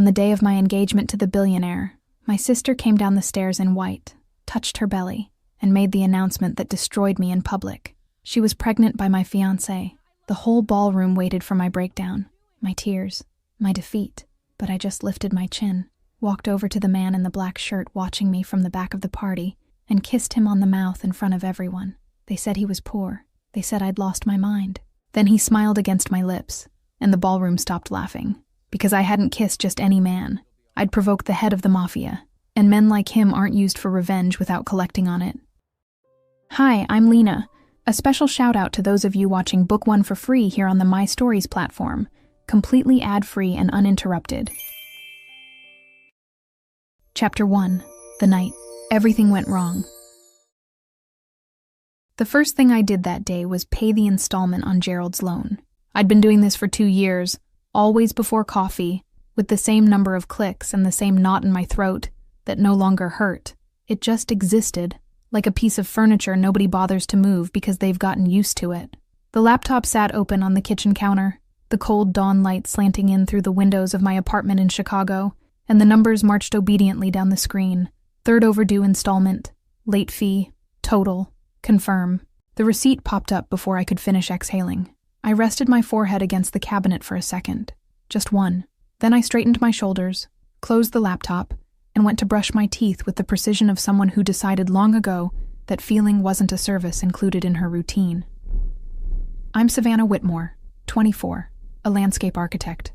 the day of my engagement to the billionaire, my sister came down the stairs in white, touched her belly, and made the announcement that destroyed me in public. She was pregnant by my fiancé. The whole ballroom waited for my breakdown, my tears, my defeat. But I just lifted my chin, walked over to the man in the black shirt watching me from the back of the party, and kissed him on the mouth in front of everyone. They said he was poor. They said I'd lost my mind. Then he smiled against my lips, and the ballroom stopped laughing. Because I hadn't kissed just any man. I'd provoked the head of the Mafia, and men like him aren't used for revenge without collecting on it. Hi, I'm Lena. A special shout out to those of you watching Book 1 for free here on the My Stories platform, completely ad-free and uninterrupted. Chapter 1. The night everything went wrong. The first thing I did that day was pay the installment on Gerald's loan. I'd been doing this for 2 years, always before coffee, with the same number of clicks and the same knot in my throat that no longer hurt. It just existed, like a piece of furniture nobody bothers to move because they've gotten used to it. The laptop sat open on the kitchen counter, the cold dawn light slanting in through the windows of my apartment in Chicago, and the numbers marched obediently down the screen. Third overdue installment, late fee, total, confirm. The receipt popped up before I could finish exhaling. I rested my forehead against the cabinet for a second. Just one. Then I straightened my shoulders, closed the laptop, and went to brush my teeth with the precision of someone who decided long ago that feeling wasn't a service included in her routine. I'm Savannah Whitmore, 24, a landscape architect.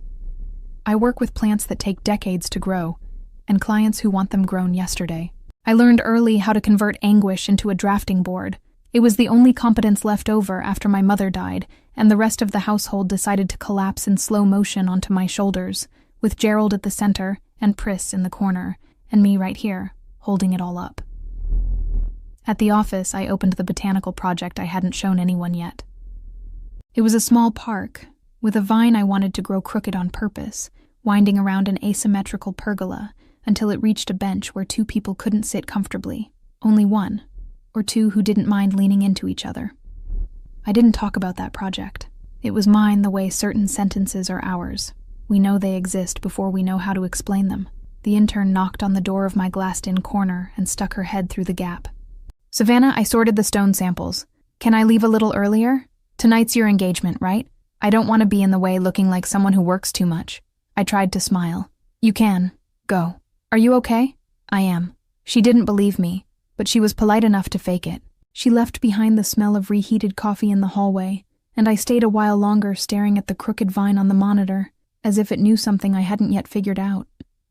I work with plants that take decades to grow, and clients who want them grown yesterday. I learned early how to convert anguish into a drafting board. It was the only competence left over after my mother died, and the rest of the household decided to collapse in slow motion onto my shoulders, with Gerald at the center and Pris in the corner, and me right here, holding it all up. At the office, I opened the botanical project I hadn't shown anyone yet. It was a small park, with a vine I wanted to grow crooked on purpose, winding around an asymmetrical pergola until it reached a bench where 2 people couldn't sit comfortably. Only one, or 2 who didn't mind leaning into each other. I didn't talk about that project. It was mine the way certain sentences are ours. We know they exist before we know how to explain them. The intern knocked on the door of my glassed-in corner and stuck her head through the gap. Savannah, I sorted the stone samples. Can I leave a little earlier? Tonight's your engagement, right? I don't want to be in the way looking like someone who works too much. I tried to smile. You can. Go. Are you okay? I am. She didn't believe me, but she was polite enough to fake it. She left behind the smell of reheated coffee in the hallway, and I stayed a while longer staring at the crooked vine on the monitor, as if it knew something I hadn't yet figured out.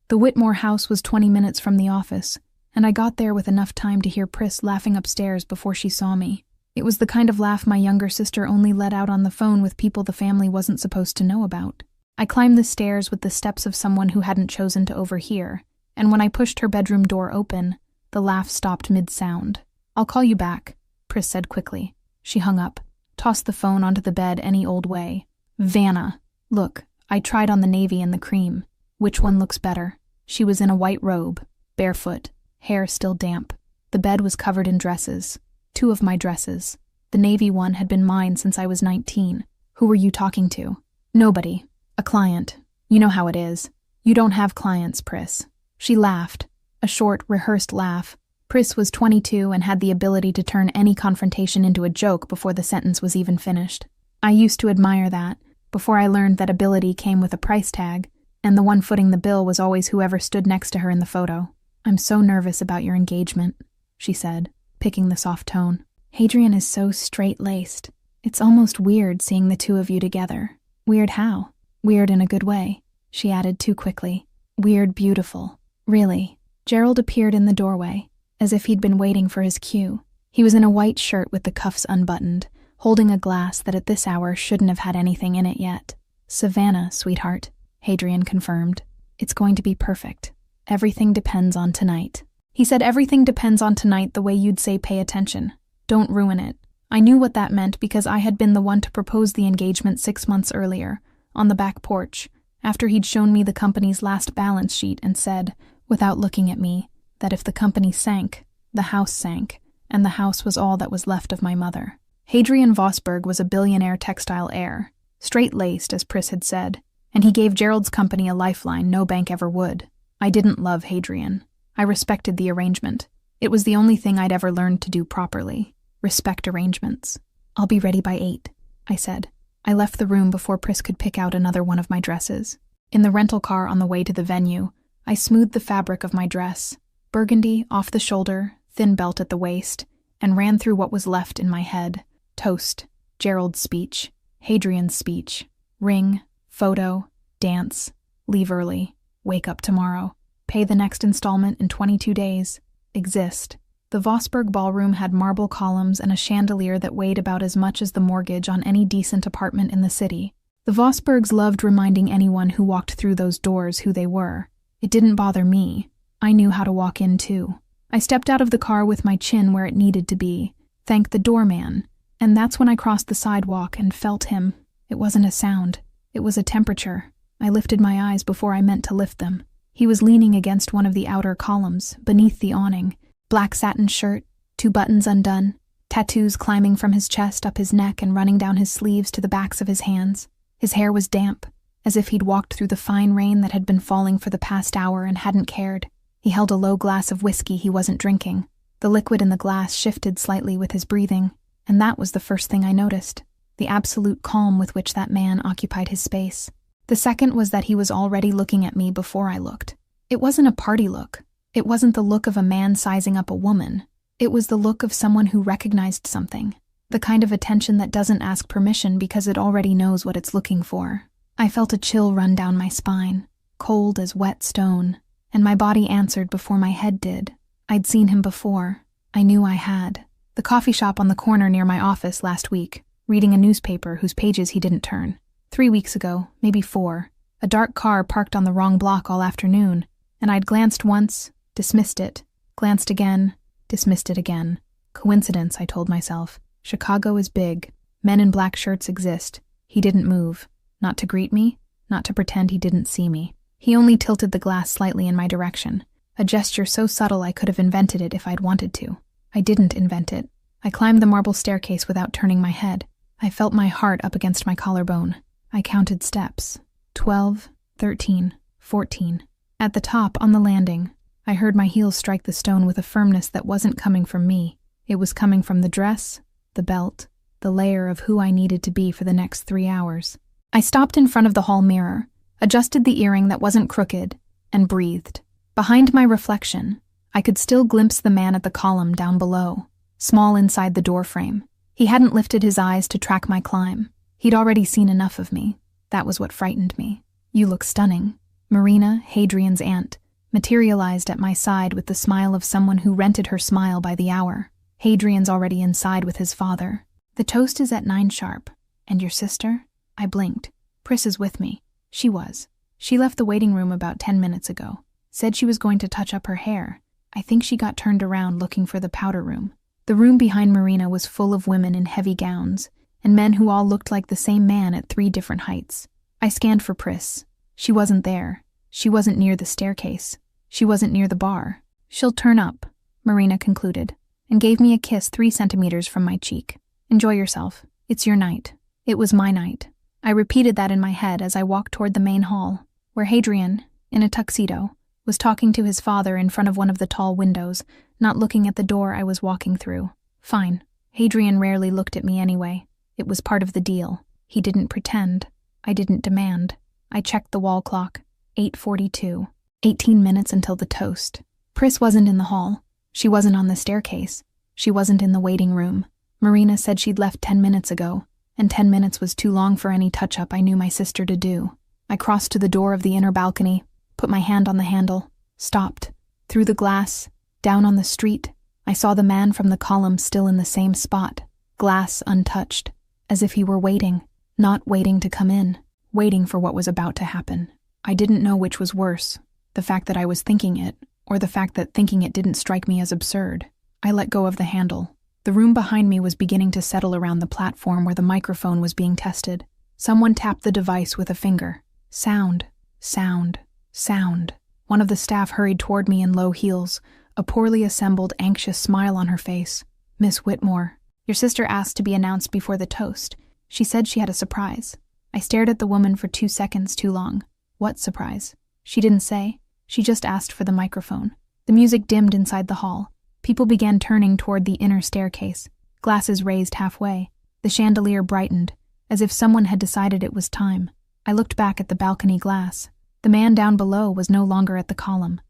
The Whitmore house was 20 minutes from the office, and I got there with enough time to hear Pris laughing upstairs before she saw me. It was the kind of laugh my younger sister only let out on the phone with people the family wasn't supposed to know about. I climbed the stairs with the steps of someone who hadn't chosen to overhear, and when I pushed her bedroom door open, the laugh stopped mid-sound. I'll call you back, Pris said quickly. She hung up, tossed the phone onto the bed any old way. Vanna, look, I tried on the navy and the cream. Which one looks better? She was in a white robe, barefoot, hair still damp. The bed was covered in dresses. 2 of my dresses. The navy one had been mine since I was 19. Who were you talking to? Nobody. A client. You know how it is. You don't have clients, Pris. She laughed. A short, rehearsed laugh. Pris was 22 and had the ability to turn any confrontation into a joke before the sentence was even finished. I used to admire that, before I learned that ability came with a price tag, and the one footing the bill was always whoever stood next to her in the photo. I'm so nervous about your engagement, she said, picking the soft tone. Hadrian is so straight-laced. It's almost weird seeing the 2 of you together. Weird how? Weird in a good way, she added too quickly. Weird beautiful. Really. Gerald appeared in the doorway, as if he'd been waiting for his cue. He was in a white shirt with the cuffs unbuttoned, holding a glass that at this hour shouldn't have had anything in it yet. Savannah, sweetheart, Hadrian confirmed. It's going to be perfect. Everything depends on tonight. He said everything depends on tonight the way you'd say pay attention. Don't ruin it. I knew what that meant because I had been the one to propose the engagement 6 months earlier, on the back porch, after he'd shown me the company's last balance sheet and said, without looking at me, that if the company sank, the house sank, and the house was all that was left of my mother. Hadrian Vosberg was a billionaire textile heir, straight-laced, as Pris had said. And he gave Gerald's company a lifeline no bank ever would. I didn't love Hadrian. I respected the arrangement. It was the only thing I'd ever learned to do properly. Respect arrangements. "I'll be ready by 8, I said. I left the room before Pris could pick out another one of my dresses. In the rental car on the way to the venue, I smoothed the fabric of my dress, burgundy, off the shoulder, thin belt at the waist, and ran through what was left in my head. Toast, Gerald's speech, Hadrian's speech, ring, photo, dance, leave early, wake up tomorrow, pay the next installment in 22 days, exist. The Vosburg ballroom had marble columns and a chandelier that weighed about as much as the mortgage on any decent apartment in the city. The Vosburgs loved reminding anyone who walked through those doors who they were. It didn't bother me. I knew how to walk in, too. I stepped out of the car with my chin where it needed to be, thanked the doorman, and that's when I crossed the sidewalk and felt him. It wasn't a sound. It was a temperature. I lifted my eyes before I meant to lift them. He was leaning against one of the outer columns, beneath the awning. Black satin shirt, 2 buttons undone, tattoos climbing from his chest up his neck and running down his sleeves to the backs of his hands. His hair was damp, as if he'd walked through the fine rain that had been falling for the past hour and hadn't cared. He held a low glass of whiskey he wasn't drinking. The liquid in the glass shifted slightly with his breathing, and that was the first thing I noticed, the absolute calm with which that man occupied his space. The second was that he was already looking at me before I looked. It wasn't a party look. It wasn't the look of a man sizing up a woman. It was the look of someone who recognized something, the kind of attention that doesn't ask permission because it already knows what it's looking for. I felt a chill run down my spine, cold as wet stone, and my body answered before my head did. I'd seen him before. I knew I had. The coffee shop on the corner near my office last week, reading a newspaper whose pages he didn't turn. 3 weeks ago, maybe 4, a dark car parked on the wrong block all afternoon, and I'd glanced once, dismissed it, glanced again, dismissed it again. Coincidence, I told myself. Chicago is big. Men in black shirts exist. He didn't move. Not to greet me, not to pretend he didn't see me. He only tilted the glass slightly in my direction, a gesture so subtle I could have invented it if I'd wanted to. I didn't invent it. I climbed the marble staircase without turning my head. I felt my heart up against my collarbone. I counted steps. 12, 13, 14. At the top, on the landing, I heard my heels strike the stone with a firmness that wasn't coming from me. It was coming from the dress, the belt, the layer of who I needed to be for the next 3 hours. I stopped in front of the hall mirror, adjusted the earring that wasn't crooked, and breathed. Behind my reflection, I could still glimpse the man at the column down below, small inside the doorframe. He hadn't lifted his eyes to track my climb. He'd already seen enough of me. That was what frightened me. "You look stunning." Marina, Hadrian's aunt, materialized at my side with the smile of someone who rented her smile by the hour. Hadrian's already inside with his father. "The toast is at 9 sharp. And your sister?" I blinked. "Pris is with me." She was. She left the waiting room about 10 minutes ago. Said she was going to touch up her hair. I think she got turned around looking for the powder room. The room behind Marina was full of women in heavy gowns, and men who all looked like the same man at 3 different heights. I scanned for Pris. She wasn't there. She wasn't near the staircase. She wasn't near the bar. "She'll turn up," Marina concluded, and gave me a kiss 3 centimeters from my cheek. "Enjoy yourself. It's your night." It was my night. I repeated that in my head as I walked toward the main hall, where Hadrian, in a tuxedo, was talking to his father in front of one of the tall windows, not looking at the door I was walking through. Fine. Hadrian rarely looked at me anyway. It was part of the deal. He didn't pretend. I didn't demand. I checked the wall clock. 8:42. 18 minutes until the toast. Pris wasn't in the hall. She wasn't on the staircase. She wasn't in the waiting room. Marina said she'd left 10 minutes ago, and 10 minutes was too long for any touch-up I knew my sister to do. I crossed to the door of the inner balcony, put my hand on the handle, stopped. Through the glass, down on the street, I saw the man from the column still in the same spot, glass untouched, as if he were waiting, not waiting to come in, waiting for what was about to happen. I didn't know which was worse, the fact that I was thinking it, or the fact that thinking it didn't strike me as absurd. I let go of the handle. The room behind me was beginning to settle around the platform where the microphone was being tested. Someone tapped the device with a finger. Sound, sound, sound. One of the staff hurried toward me in low heels, a poorly assembled, anxious smile on her face. "Miss Whitmore, your sister asked to be announced before the toast. She said she had a surprise." I stared at the woman for 2 seconds too long. What surprise? She didn't say. She just asked for the microphone. The music dimmed inside the hall. People began turning toward the inner staircase, glasses raised halfway. The chandelier brightened, as if someone had decided it was time. I looked back at the balcony glass. The man down below was no longer at the column.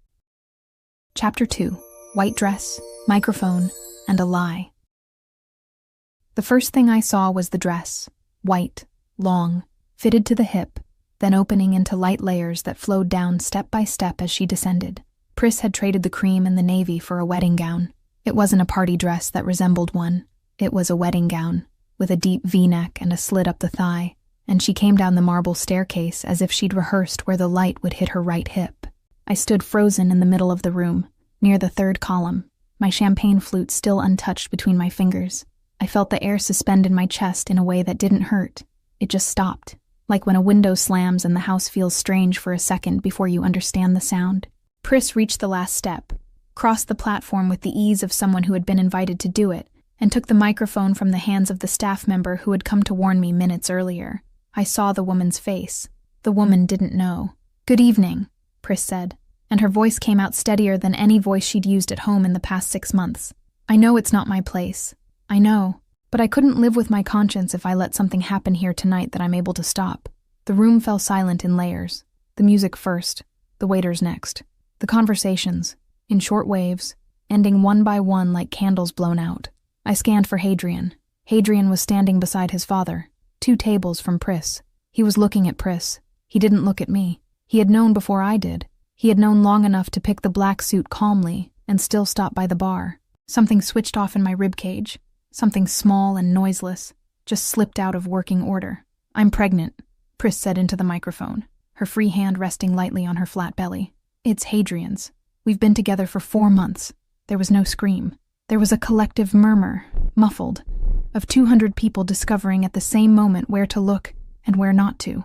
Chapter 2. White dress, microphone, and a lie. The first thing I saw was the dress. White, long, fitted to the hip, then opening into light layers that flowed down step by step as she descended. Pris had traded the cream and the navy for a wedding gown. It wasn't a party dress that resembled one. It was a wedding gown, with a deep V-neck and a slit up the thigh, and she came down the marble staircase as if she'd rehearsed where the light would hit her right hip. I stood frozen in the middle of the room, near the third column, my champagne flute still untouched between my fingers. I felt the air suspend in my chest in a way that didn't hurt. It just stopped, like when a window slams and the house feels strange for a second before you understand the sound. Pris reached the last step, crossed the platform with the ease of someone who had been invited to do it, and took the microphone from the hands of the staff member who had come to warn me minutes earlier. I saw the woman's face. The woman didn't know. "Good evening," Pris said, and her voice came out steadier than any voice she'd used at home in the past 6 months. "I know it's not my place. I know. But I couldn't live with my conscience if I let something happen here tonight that I'm able to stop." The room fell silent in layers. The music first, the waiters next. The conversations, in short waves, ending one by one like candles blown out. I scanned for Hadrian. Hadrian was standing beside his father, 2 tables from Pris. He was looking at Pris. He didn't look at me. He had known before I did. He had known long enough to pick the black suit calmly and still stop by the bar. Something switched off in my ribcage. Something small and noiseless, just slipped out of working order. "I'm pregnant," Pris said into the microphone, her free hand resting lightly on her flat belly. "It's Hadrian's. We've been together for 4 months." There was no scream. There was a collective murmur, muffled, of 200 people discovering at the same moment where to look and where not to.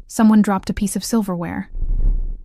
Someone dropped a piece of silverware.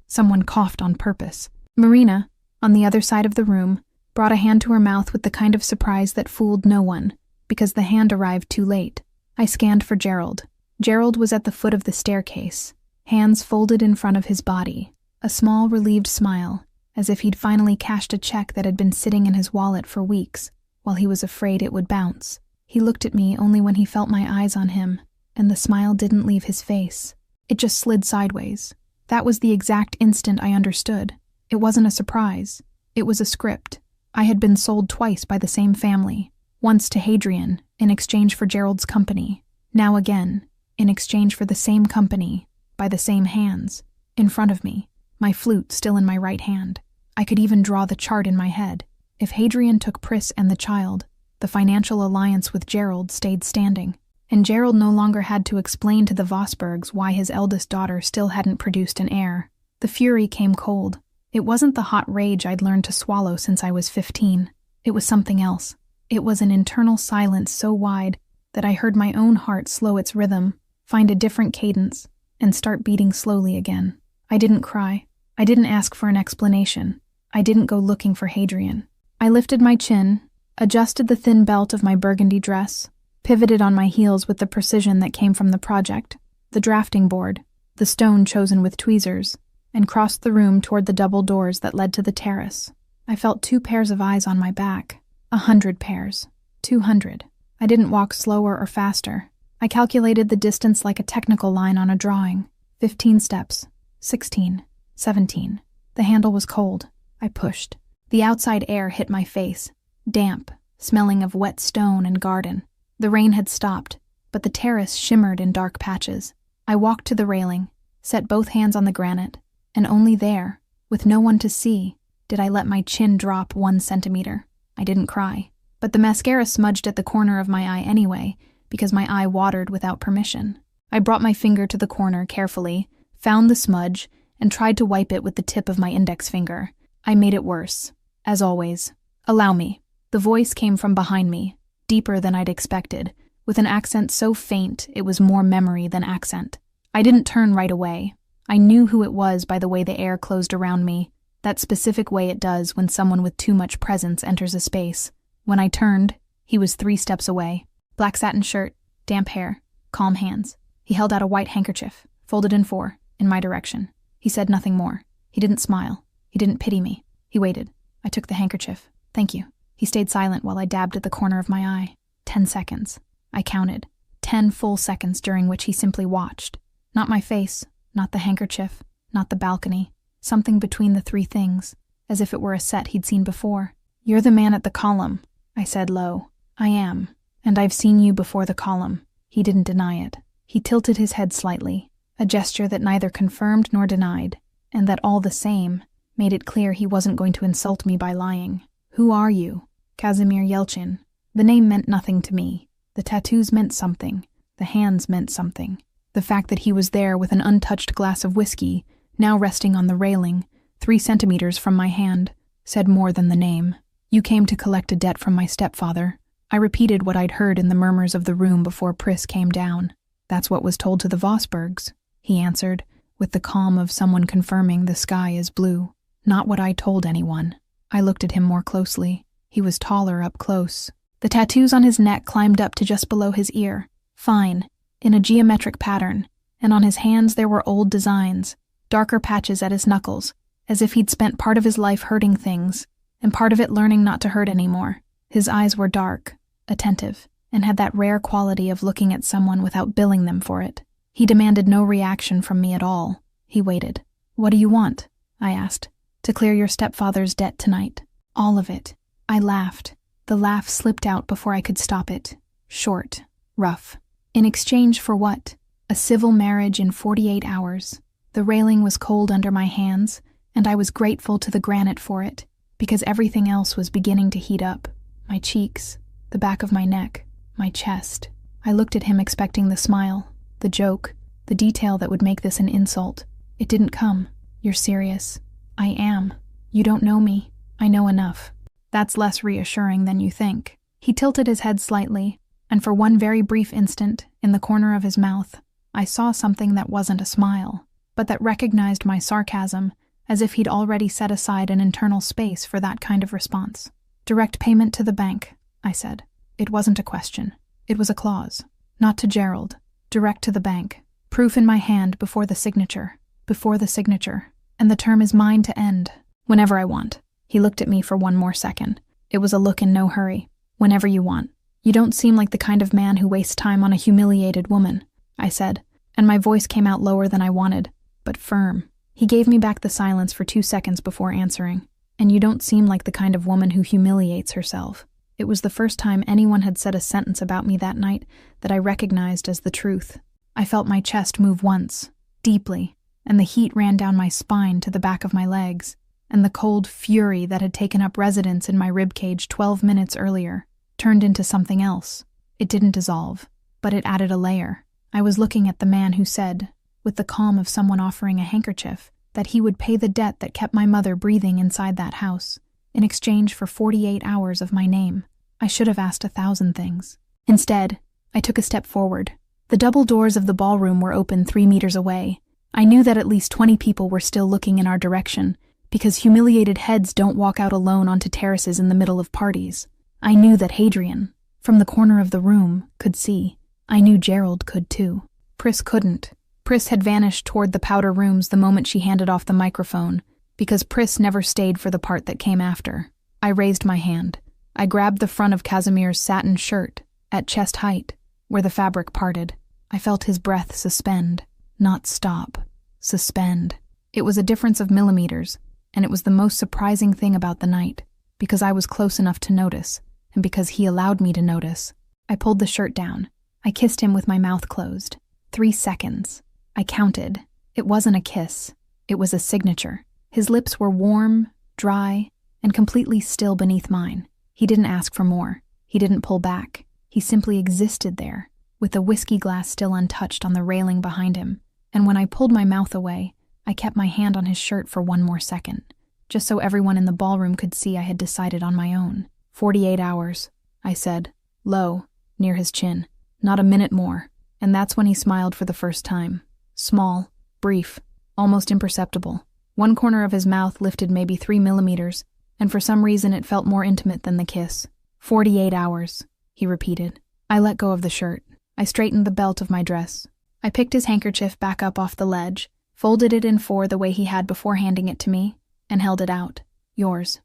Someone coughed on purpose. Marina, on the other side of the room, brought a hand to her mouth with the kind of surprise that fooled no one, because the hand arrived too late. I scanned for Gerald. Gerald was at the foot of the staircase, hands folded in front of his body, a small relieved smile, as if he'd finally cashed a check that had been sitting in his wallet for weeks, while he was afraid it would bounce. He looked at me only when he felt my eyes on him, and the smile didn't leave his face. It just slid sideways. That was the exact instant I understood. It wasn't a surprise. It was a script. I had been sold twice by the same family, once to Hadrian, in exchange for Gerald's company, now again, in exchange for the same company, by the same hands, in front of me, my flute still in my right hand. I could even draw the chart in my head. If Hadrian took Pris and the child, the financial alliance with Gerald stayed standing, and Gerald no longer had to explain to the Vosbergs why his eldest daughter still hadn't produced an heir. The fury came cold. It wasn't the hot rage I'd learned to swallow since I was 15. It was something else. It was an internal silence so wide that I heard my own heart slow its rhythm, find a different cadence, and start beating slowly again. I didn't cry. I didn't ask for an explanation. I didn't go looking for Hadrian. I lifted my chin, adjusted the thin belt of my burgundy dress, pivoted on my heels with the precision that came from the project, the drafting board, the stone chosen with tweezers, and crossed the room toward the double doors that led to the terrace. I felt 2 pairs of eyes on my back. 100 pairs. 200. I didn't walk slower or faster. I calculated the distance like a technical line on a drawing. 15 steps. 16. 17. The handle was cold. I pushed. The outside air hit my face, damp, smelling of wet stone and garden. The rain had stopped, but the terrace shimmered in dark patches. I walked to the railing, set both hands on the granite, and only there, with no one to see, did I let my chin drop 1 centimeter. I didn't cry, but the mascara smudged at the corner of my eye anyway, because my eye watered without permission. I brought my finger to the corner carefully, found the smudge, and tried to wipe it with the tip of my index finger. I made it worse. As always. "Allow me." The voice came from behind me, deeper than I'd expected, with an accent so faint it was more memory than accent. I didn't turn right away. I knew who it was by the way the air closed around me, that specific way it does when someone with too much presence enters a space. When I turned, he was 3 steps away. Black satin shirt, damp hair, calm hands. He held out a white handkerchief, folded in four, in my direction. He said nothing more. He didn't smile. He didn't pity me. He waited. I took the handkerchief. Thank you. He stayed silent while I dabbed at the corner of my eye. 10 seconds. I counted. 10 full seconds during which he simply watched. Not my face, not the handkerchief, not the balcony. Something between the three things, as if it were a set he'd seen before. "You're the man at the column," I said low. "I am, and I've seen you before the column." He didn't deny it. He tilted his head slightly, a gesture that neither confirmed nor denied, and that all the same made it clear he wasn't going to insult me by lying. "Who are you?" "Kazimir Yelchin." The name meant nothing to me. The tattoos meant something. The hands meant something. The fact that he was there with an untouched glass of whiskey, now resting on the railing, 3 centimeters from my hand, said more than the name. "You came to collect a debt from my stepfather." I repeated what I'd heard in the murmurs of the room before Pris came down. "That's what was told to the Vosbergs," he answered, with the calm of someone confirming the sky is blue. "Not what I told anyone." I looked at him more closely. He was taller up close. The tattoos on his neck climbed up to just below his ear, fine, in a geometric pattern, and on his hands there were old designs, darker patches at his knuckles, as if he'd spent part of his life hurting things, and part of it learning not to hurt anymore. His eyes were dark, attentive, and had that rare quality of looking at someone without billing them for it. He demanded no reaction from me at all. He waited. "What do you want?" I asked. "To clear your stepfather's debt tonight." "All of it." I laughed. The laugh slipped out before I could stop it. Short, rough. "In exchange for what?" "A civil marriage in 48 hours. The railing was cold under my hands, and I was grateful to the granite for it, because everything else was beginning to heat up. My cheeks, the back of my neck, my chest. I looked at him expecting the smile, the joke, the detail that would make this an insult. It didn't come. "You're serious?" "I am. You don't know me. I know enough." "That's less reassuring than you think." He tilted his head slightly, and for one very brief instant, in the corner of his mouth, I saw something that wasn't a smile, but that recognized my sarcasm, as if he'd already set aside an internal space for that kind of response. "Direct payment to the bank," I said. It wasn't a question. It was a clause. Not to Gerald. Direct to the bank. Proof in my hand before the signature. Before the signature. And the term is mine to end. Whenever I want. He looked at me for one more second. It was a look in no hurry. "Whenever you want. You don't seem like the kind of man who wastes time on a humiliated woman," I said, and my voice came out lower than I wanted, but firm. He gave me back the silence for 2 seconds before answering. "And you don't seem like the kind of woman who humiliates herself." It was the first time anyone had said a sentence about me that night that I recognized as the truth. I felt my chest move once, deeply, and the heat ran down my spine to the back of my legs, and the cold fury that had taken up residence in my ribcage 12 minutes earlier turned into something else. It didn't dissolve, but it added a layer. I was looking at the man who said, with the calm of someone offering a handkerchief, that he would pay the debt that kept my mother breathing inside that house, in exchange for 48 hours of my name. I should have asked 1,000 things. Instead, I took a step forward. The double doors of the ballroom were open 3 meters away. I knew that at least 20 people were still looking in our direction, because humiliated heads don't walk out alone onto terraces in the middle of parties. I knew that Hadrian, from the corner of the room, could see. I knew Gerald could too. Pris couldn't. Pris had vanished toward the powder rooms the moment she handed off the microphone, because Pris never stayed for the part that came after. I raised my hand. I grabbed the front of Kasimir's satin shirt, at chest height, where the fabric parted. I felt his breath suspend, not stop, suspend. It was a difference of millimeters, and it was the most surprising thing about the night, because I was close enough to notice, and because he allowed me to notice. I pulled the shirt down. I kissed him with my mouth closed. 3 seconds. I counted. It wasn't a kiss. It was a signature. His lips were warm, dry, and completely still beneath mine. He didn't ask for more. He didn't pull back. He simply existed there, with the whiskey glass still untouched on the railing behind him. And when I pulled my mouth away, I kept my hand on his shirt for 1 more second, just so everyone in the ballroom could see I had decided on my own. 48 hours, I said, low, near his chin. Not a minute more. And that's when he smiled for the first time. Small, brief, almost imperceptible. One corner of his mouth lifted maybe 3 millimeters, and for some reason it felt more intimate than the kiss. 48 hours, he repeated. I let go of the shirt. I straightened the belt of my dress. I I picked his handkerchief back up off the ledge, folded it in four the way he had before handing it to me, and held it out. Yours,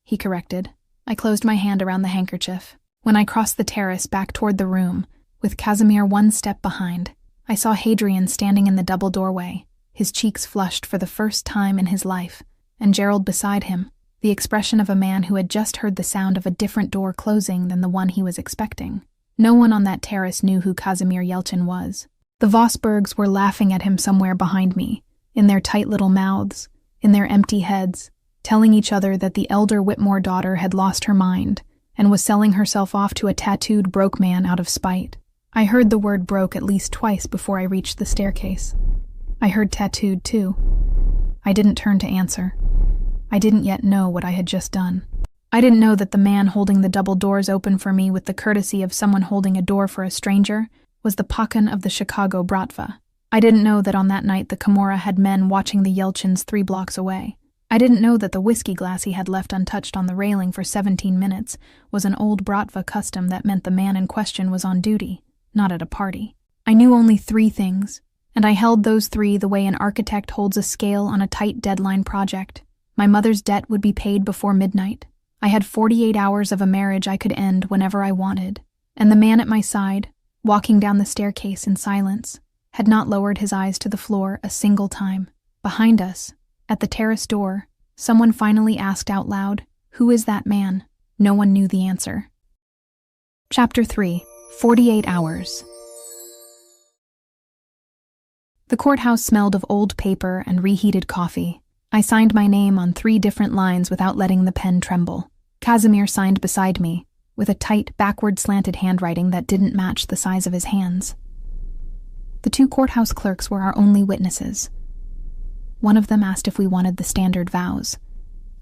he corrected. I closed my hand around the handkerchief. When I crossed the terrace back toward the room, with Casimir one step behind, I saw Hadrian standing in the double doorway, his cheeks flushed for the first time in his life, and Gerald beside him, the expression of a man who had just heard the sound of a different door closing than the one he was expecting. No one on that terrace knew who Casimir Yelchin was. The Vosbergs were laughing at him somewhere behind me, in their tight little mouths, in their empty heads, telling each other that the elder Whitmore daughter had lost her mind and was selling herself off to a tattooed broke man out of spite. I heard the word broke at least twice before I reached the staircase. I heard tattooed, too. I didn't turn to answer. I didn't yet know what I had just done. I didn't know that the man holding the double doors open for me with the courtesy of someone holding a door for a stranger was the Pakan of the Chicago Bratva. I didn't know that on that night the Camorra had men watching the Yelchins 3 blocks away. I didn't know that the whiskey glass he had left untouched on the railing for 17 minutes was an old Bratva custom that meant the man in question was on duty, not at a party. I knew only 3 things, and I held those 3 the way an architect holds a scale on a tight deadline project. My mother's debt would be paid before midnight. I had 48 hours of a marriage I could end whenever I wanted, and the man at my side, walking down the staircase in silence, had not lowered his eyes to the floor a single time. Behind us, at the terrace door, someone finally asked out loud, "Who is that man?" No one knew the answer. Chapter 3, 48 Hours. The courthouse smelled of old paper and reheated coffee. I signed my name on 3 different lines without letting the pen tremble. Casimir signed beside me, with a tight, backward-slanted handwriting that didn't match the size of his hands. The 2 courthouse clerks were our only witnesses. One of them asked if we wanted the standard vows.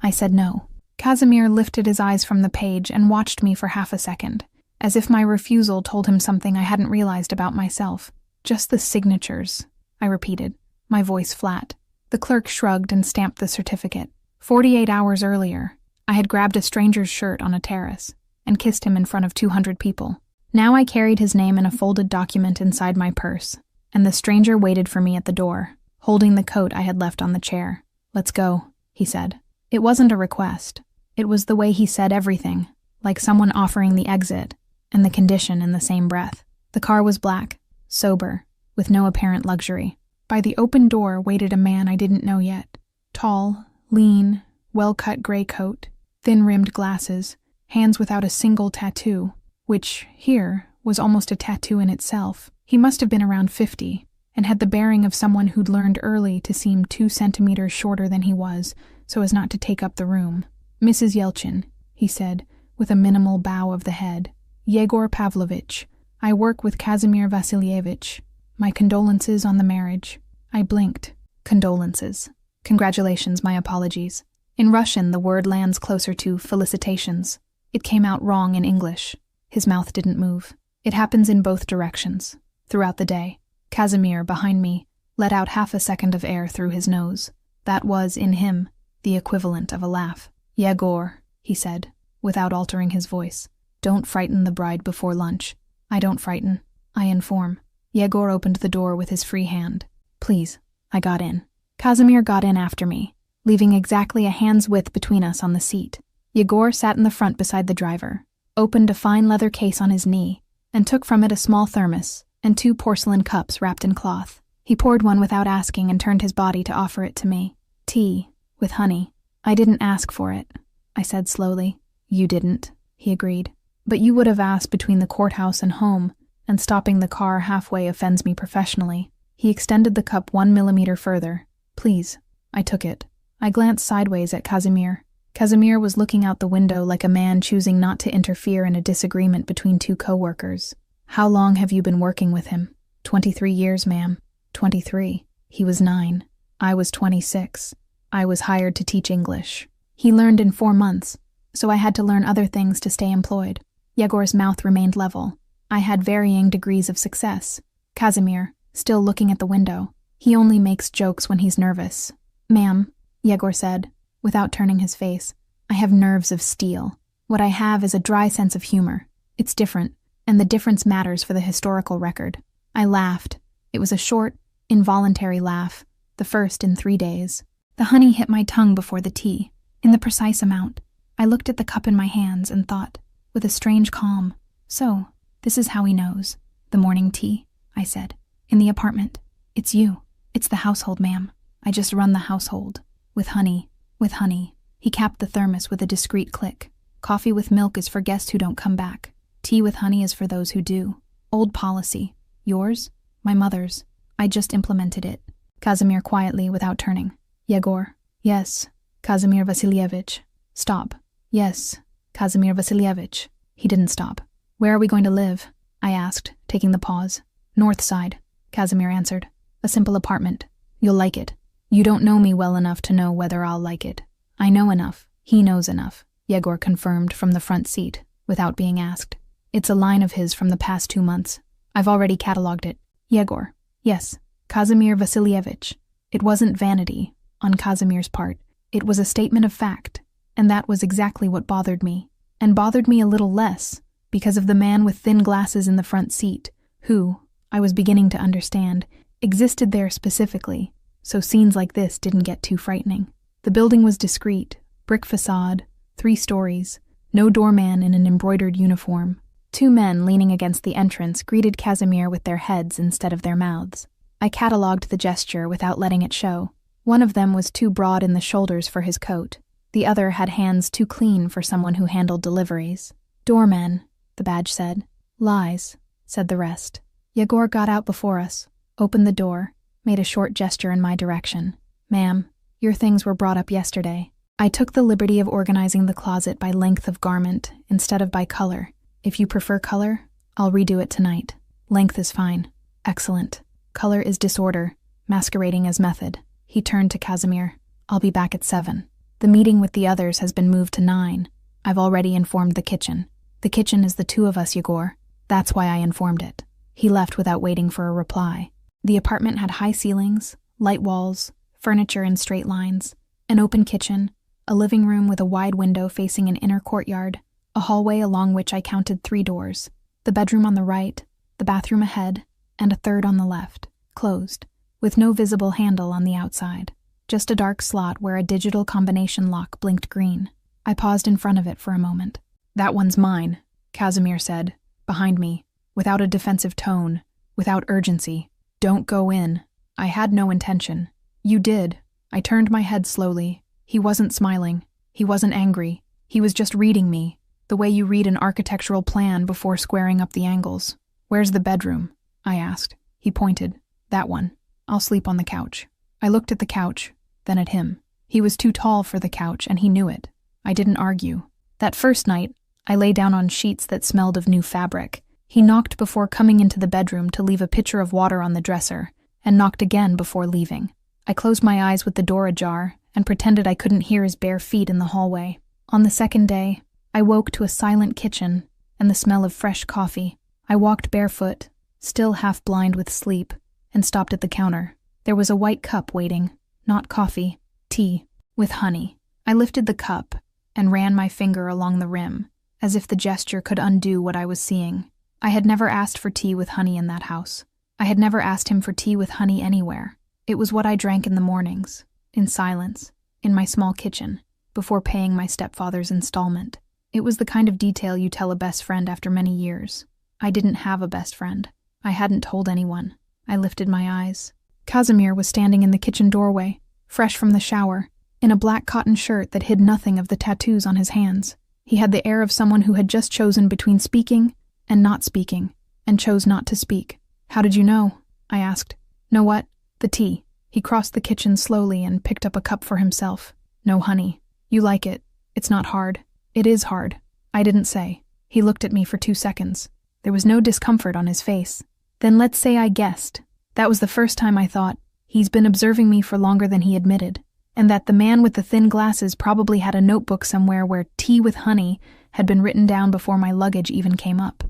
I said no. Casimir lifted his eyes from the page and watched me for half a second, as if my refusal told him something I hadn't realized about myself. "Just the signatures," I repeated, my voice flat. The clerk shrugged and stamped the certificate. 48 hours earlier, I had grabbed a stranger's shirt on a terrace and kissed him in front of 200 people. Now I carried his name in a folded document inside my purse, and the stranger waited for me at the door, holding the coat I had left on the chair. "Let's go," he said. It wasn't a request. It was the way he said everything, like someone offering the exit and the condition in the same breath. The car was black, sober, with no apparent luxury. By the open door waited a man I didn't know yet. Tall, lean, well-cut gray coat, thin-rimmed glasses, hands without a single tattoo, which, here, was almost a tattoo in itself. He must have been around 50, and had the bearing of someone who'd learned early to seem 2 centimeters shorter than he was, so as not to take up the room. "Mrs. Yelchin," he said, with a minimal bow of the head. "Yegor Pavlovich, I work with Casimir Vasilievich. My condolences on the marriage." I blinked. Condolences. Congratulations, my apologies. In Russian, the word lands closer to felicitations. It came out wrong in English. His mouth didn't move. It happens in both directions. Throughout the day, Casimir, behind me, let out half a second of air through his nose. That was, in him, the equivalent of a laugh. "Yegor," he said, without altering his voice. "Don't frighten the bride before lunch." "I don't frighten. I inform." Yegor opened the door with his free hand. "Please." I got in. Casimir got in after me, leaving exactly a hand's width between us on the seat. Yegor sat in the front beside the driver, opened a fine leather case on his knee, and took from it a small thermos and 2 porcelain cups wrapped in cloth. He poured one without asking and turned his body to offer it to me. "Tea, with honey." "I didn't ask for it," I said slowly. "You didn't," he agreed. "But you would have asked between the courthouse and home, and stopping the car halfway offends me professionally." He extended the cup 1 millimeter further. "Please." I took it. I glanced sideways at Casimir. Casimir was looking out the window like a man choosing not to interfere in a disagreement between 2 co-workers. "How long have you been working with him?" 23 years, ma'am." 23. He was 9. I was 26. I was hired to teach English. He learned in 4 months, so I had to learn other things to stay employed. Yegor's mouth remained level. I had varying degrees of success. Casimir, still looking at the window. "He only makes jokes when he's nervous." "Ma'am," Yegor said, without turning his face, "I have nerves of steel. What I have is a dry sense of humor. It's different, and the difference matters for the historical record." I laughed, It was a short, involuntary laugh, the first in 3 days. The honey hit my tongue before the tea, in the precise amount. I looked at the cup in my hands and thought, with a strange calm, so, this is how he knows. The morning tea, I said. In the apartment. It's you. It's the household, ma'am. I just run the household. With honey. With honey. He capped the thermos with a discreet click. Coffee with milk is for guests who don't come back. Tea with honey is for those who do. Old policy. Yours? My mother's. I just implemented it. Casimir quietly, without turning. Yegor. Yes. Casimir Vasilievich. Stop. Yes. Casimir Vasilievich. He didn't stop. Where are we going to live? I asked, taking the pause. North side, Casimir answered. A simple apartment. You'll like it. You don't know me well enough to know whether I'll like it. I know enough. He knows enough, Yegor confirmed from the front seat, without being asked. It's a line of his from the past 2 months. I've already catalogued it. Yegor. Yes. Casimir Vasilievich. It wasn't vanity, on Casimir's part. It was a statement of fact, and that was exactly what bothered me. And bothered me a little less, because of the man with thin glasses in the front seat, who, I was beginning to understand, existed there specifically, so scenes like this didn't get too frightening. The building was discreet, brick facade, 3 stories, no doorman in an embroidered uniform. 2 men leaning against the entrance greeted Casimir with their heads instead of their mouths. I catalogued the gesture without letting it show. One of them was too broad in the shoulders for his coat. The other had hands too clean for someone who handled deliveries. Doorman, the badge said. Lies, said the rest. Yegor got out before us, opened the door, made a short gesture in my direction. Ma'am, your things were brought up yesterday. I took the liberty of organizing the closet by length of garment instead of by color. If you prefer color, I'll redo it tonight. Length is fine. Excellent. Color is disorder, masquerading as method. He turned to Casimir. I'll be back at 7. The meeting with the others has been moved to 9. I've already informed the kitchen. The kitchen is the 2 of us, Yegor. That's why I informed it. He left without waiting for a reply. The apartment had high ceilings, light walls, furniture in straight lines, an open kitchen, a living room with a wide window facing an inner courtyard, a hallway along which I counted 3 doors, the bedroom on the right, the bathroom ahead, and a third on the left, closed, with no visible handle on the outside, just a dark slot where a digital combination lock blinked green. I paused in front of it for a moment. That one's mine, Casimir said, behind me, without a defensive tone, without urgency. Don't go in. I had no intention. You did. I turned my head slowly. He wasn't smiling. He wasn't angry. He was just reading me, the way you read an architectural plan before squaring up the angles. Where's the bedroom? I asked. He pointed. That one. I'll sleep on the couch. I looked at the couch, then at him. He was too tall for the couch, and he knew it. I didn't argue. That first night, I lay down on sheets that smelled of new fabric. He knocked before coming into the bedroom to leave a pitcher of water on the dresser, and knocked again before leaving. I closed my eyes with the door ajar and pretended I couldn't hear his bare feet in the hallway. On the second day, I woke to a silent kitchen and the smell of fresh coffee. I walked barefoot, still half blind with sleep, and stopped at the counter. There was a white cup waiting, not coffee, tea, with honey. I lifted the cup and ran my finger along the rim, as if the gesture could undo what I was seeing. I had never asked for tea with honey in that house. I had never asked him for tea with honey anywhere. It was what I drank in the mornings, in silence, in my small kitchen, before paying my stepfather's installment. It was the kind of detail you tell a best friend after many years. I didn't have a best friend. I hadn't told anyone. I lifted my eyes. Casimir was standing in the kitchen doorway, fresh from the shower, in a black cotton shirt that hid nothing of the tattoos on his hands. He had the air of someone who had just chosen between speaking and not speaking, and chose not to speak. How did you know? I asked. Know what? The tea. He crossed the kitchen slowly and picked up a cup for himself. No honey. You like it. It's not hard. It is hard. I didn't say. He looked at me for 2 seconds. There was no discomfort on his face. Then let's say I guessed. That was the first time I thought, he's been observing me for longer than he admitted, and that the man with the thin glasses probably had a notebook somewhere where tea with honey had been written down before my luggage even came up.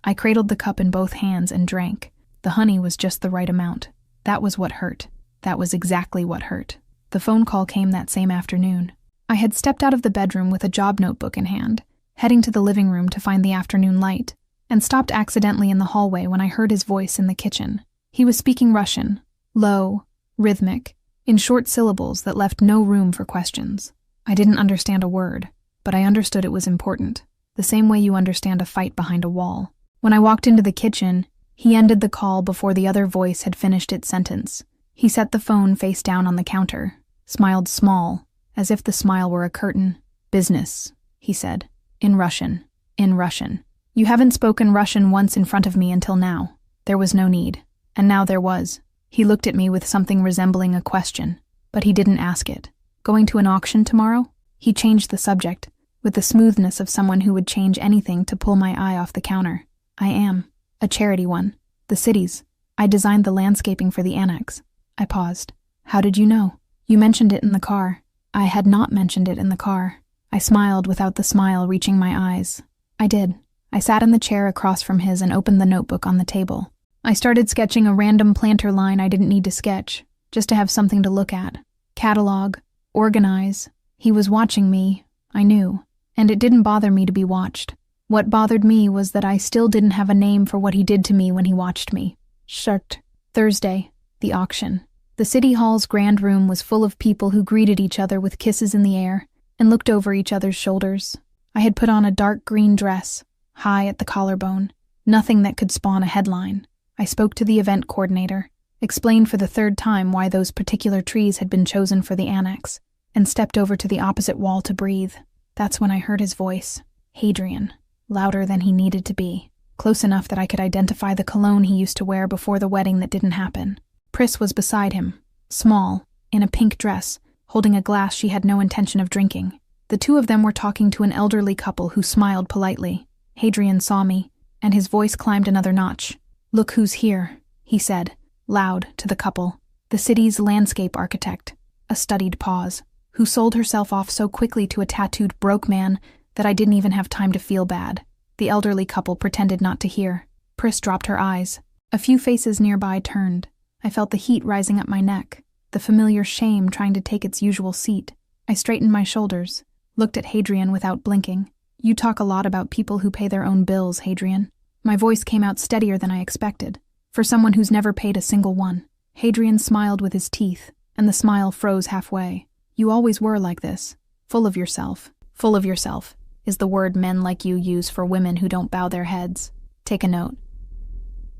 I cradled the cup in both hands and drank. The honey was just the right amount. That was what hurt. That was exactly what hurt. The phone call came that same afternoon. I had stepped out of the bedroom with a job notebook in hand, heading to the living room to find the afternoon light, and stopped accidentally in the hallway when I heard his voice in the kitchen. He was speaking Russian, low, rhythmic, in short syllables that left no room for questions. I didn't understand a word, but I understood it was important, the same way you understand a fight behind a wall. When I walked into the kitchen, he ended the call before the other voice had finished its sentence. He set the phone face down on the counter, smiled small, as if the smile were a curtain. "Business," he said, in Russian. In Russian. "You haven't spoken Russian once in front of me until now." There was no need. And now there was. He looked at me with something resembling a question, but he didn't ask it. "Going to an auction tomorrow?" He changed the subject, with the smoothness of someone who would change anything to pull my eye off the counter. "I am. A charity one. The city's. I designed the landscaping for the annex." I paused. "How did you know?" "You mentioned it in the car." I had not mentioned it in the car. I smiled without the smile reaching my eyes. I did. I sat in the chair across from his and opened the notebook on the table. I started sketching a random planter line I didn't need to sketch, just to have something to look at. Catalog. Organize. He was watching me, I knew, and it didn't bother me to be watched. What bothered me was that I still didn't have a name for what he did to me when he watched me. Shirt. Thursday. The auction. The city hall's grand room was full of people who greeted each other with kisses in the air and looked over each other's shoulders. I had put on a dark green dress, high at the collarbone, nothing that could spawn a headline. I spoke to the event coordinator, explained for the third time why those particular trees had been chosen for the annex, and stepped over to the opposite wall to breathe. That's when I heard his voice. Hadrian. Louder than he needed to be. Close enough that I could identify the cologne he used to wear before the wedding that didn't happen. Pris was beside him, small, in a pink dress, holding a glass she had no intention of drinking. The two of them were talking to an elderly couple who smiled politely. Hadrian saw me, and his voice climbed another notch. "Look who's here," he said, loud, to the couple. "The city's landscape architect." A studied pause. "Who sold herself off so quickly to a tattooed broke man that I didn't even have time to feel bad." The elderly couple pretended not to hear. Pris dropped her eyes. A few faces nearby turned. I felt the heat rising up my neck, the familiar shame trying to take its usual seat. I straightened my shoulders, looked at Hadrian without blinking. "You talk a lot about people who pay their own bills, Hadrian." My voice came out steadier than I expected, for someone who's never paid a single one. Hadrian smiled with his teeth, and the smile froze halfway. "You always were like this. Full of yourself. Full of yourself is the word men like you use for women who don't bow their heads. Take a note."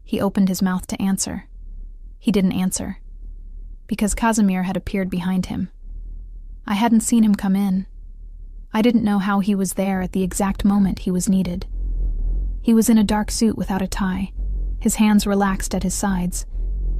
He opened his mouth to answer. He didn't answer, because Casimir had appeared behind him. I hadn't seen him come in. I didn't know how he was there at the exact moment he was needed. He was in a dark suit without a tie, his hands relaxed at his sides,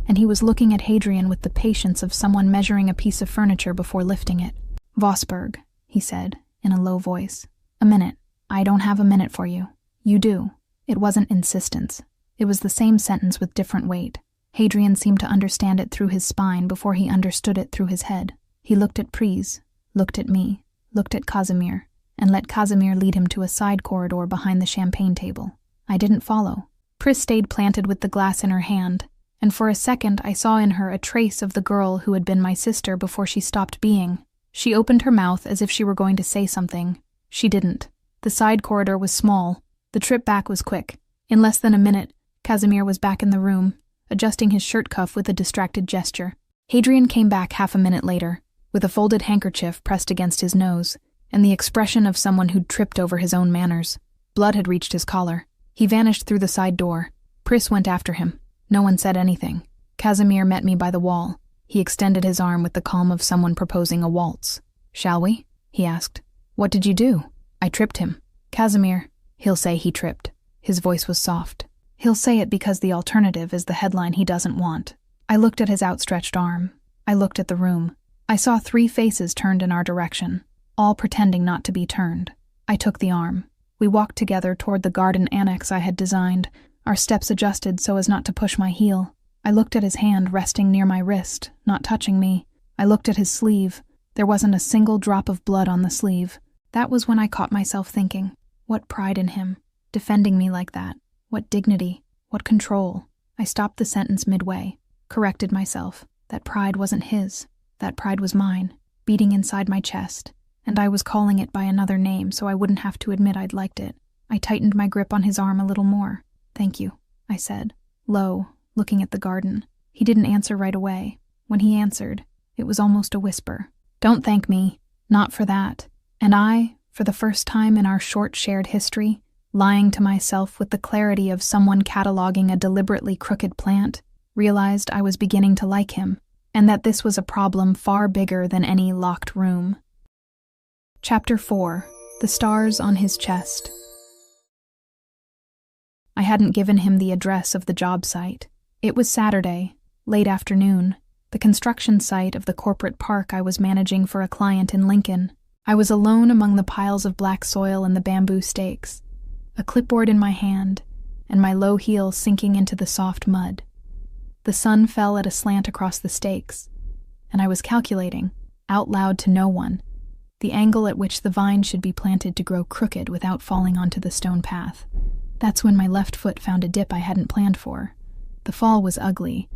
and he was looking at Hadrian with the patience of someone measuring a piece of furniture before lifting it. "Vosburg," he said, in a low voice. "A minute. I don't have a minute for you. You do." It wasn't insistence. It was the same sentence with different weight. Hadrian seemed to understand it through his spine before he understood it through his head. He looked at Pris, looked at me, looked at Casimir, and let Casimir lead him to a side corridor behind the champagne table. I didn't follow. Pris stayed planted with the glass in her hand, and for a second I saw in her a trace of the girl who had been my sister before she stopped being. She opened her mouth as if she were going to say something. She didn't. The side corridor was small. The trip back was quick. In less than a minute, Casimir was back in the room, adjusting his shirt cuff with a distracted gesture. Hadrian came back half a minute later, with a folded handkerchief pressed against his nose, and the expression of someone who'd tripped over his own manners. Blood had reached his collar. He vanished through the side door. Pris went after him. No one said anything. Casimir met me by the wall. He extended his arm with the calm of someone proposing a waltz. "Shall we?" he asked. "What did you do?" "I tripped him." "Casimir, he'll say he tripped." His voice was soft. "He'll say it because the alternative is the headline he doesn't want." I looked at his outstretched arm. I looked at the room. I saw 3 faces turned in our direction, all pretending not to be turned. I took the arm. We walked together toward the garden annex I had designed, our steps adjusted so as not to push my heel. I looked at his hand resting near my wrist, not touching me. I looked at his sleeve. There wasn't a single drop of blood on the sleeve. That was when I caught myself thinking, what pride in him, defending me like that. What dignity, what control. I stopped the sentence midway, corrected myself. That pride wasn't his. That pride was mine, beating inside my chest, and I was calling it by another name so I wouldn't have to admit I'd liked it. I tightened my grip on his arm a little more. "Thank you," I said, low, looking at the garden. He didn't answer right away. When he answered, it was almost a whisper. "Don't thank me. Not for that." And I, for the first time in our short shared history, lying to myself with the clarity of someone cataloging a deliberately crooked plant, realized I was beginning to like him, and that this was a problem far bigger than any locked room. Chapter 4. The Stars on His Chest. I hadn't given him the address of the job site. It was Saturday, late afternoon, the construction site of the corporate park I was managing for a client in Lincoln. I was alone among the piles of black soil and the bamboo stakes, a clipboard in my hand, and my low heels sinking into the soft mud. The sun fell at a slant across the stakes, and I was calculating, out loud to no one, the angle at which the vine should be planted to grow crooked without falling onto the stone path. That's when my left foot found a dip I hadn't planned for. The fall was ugly,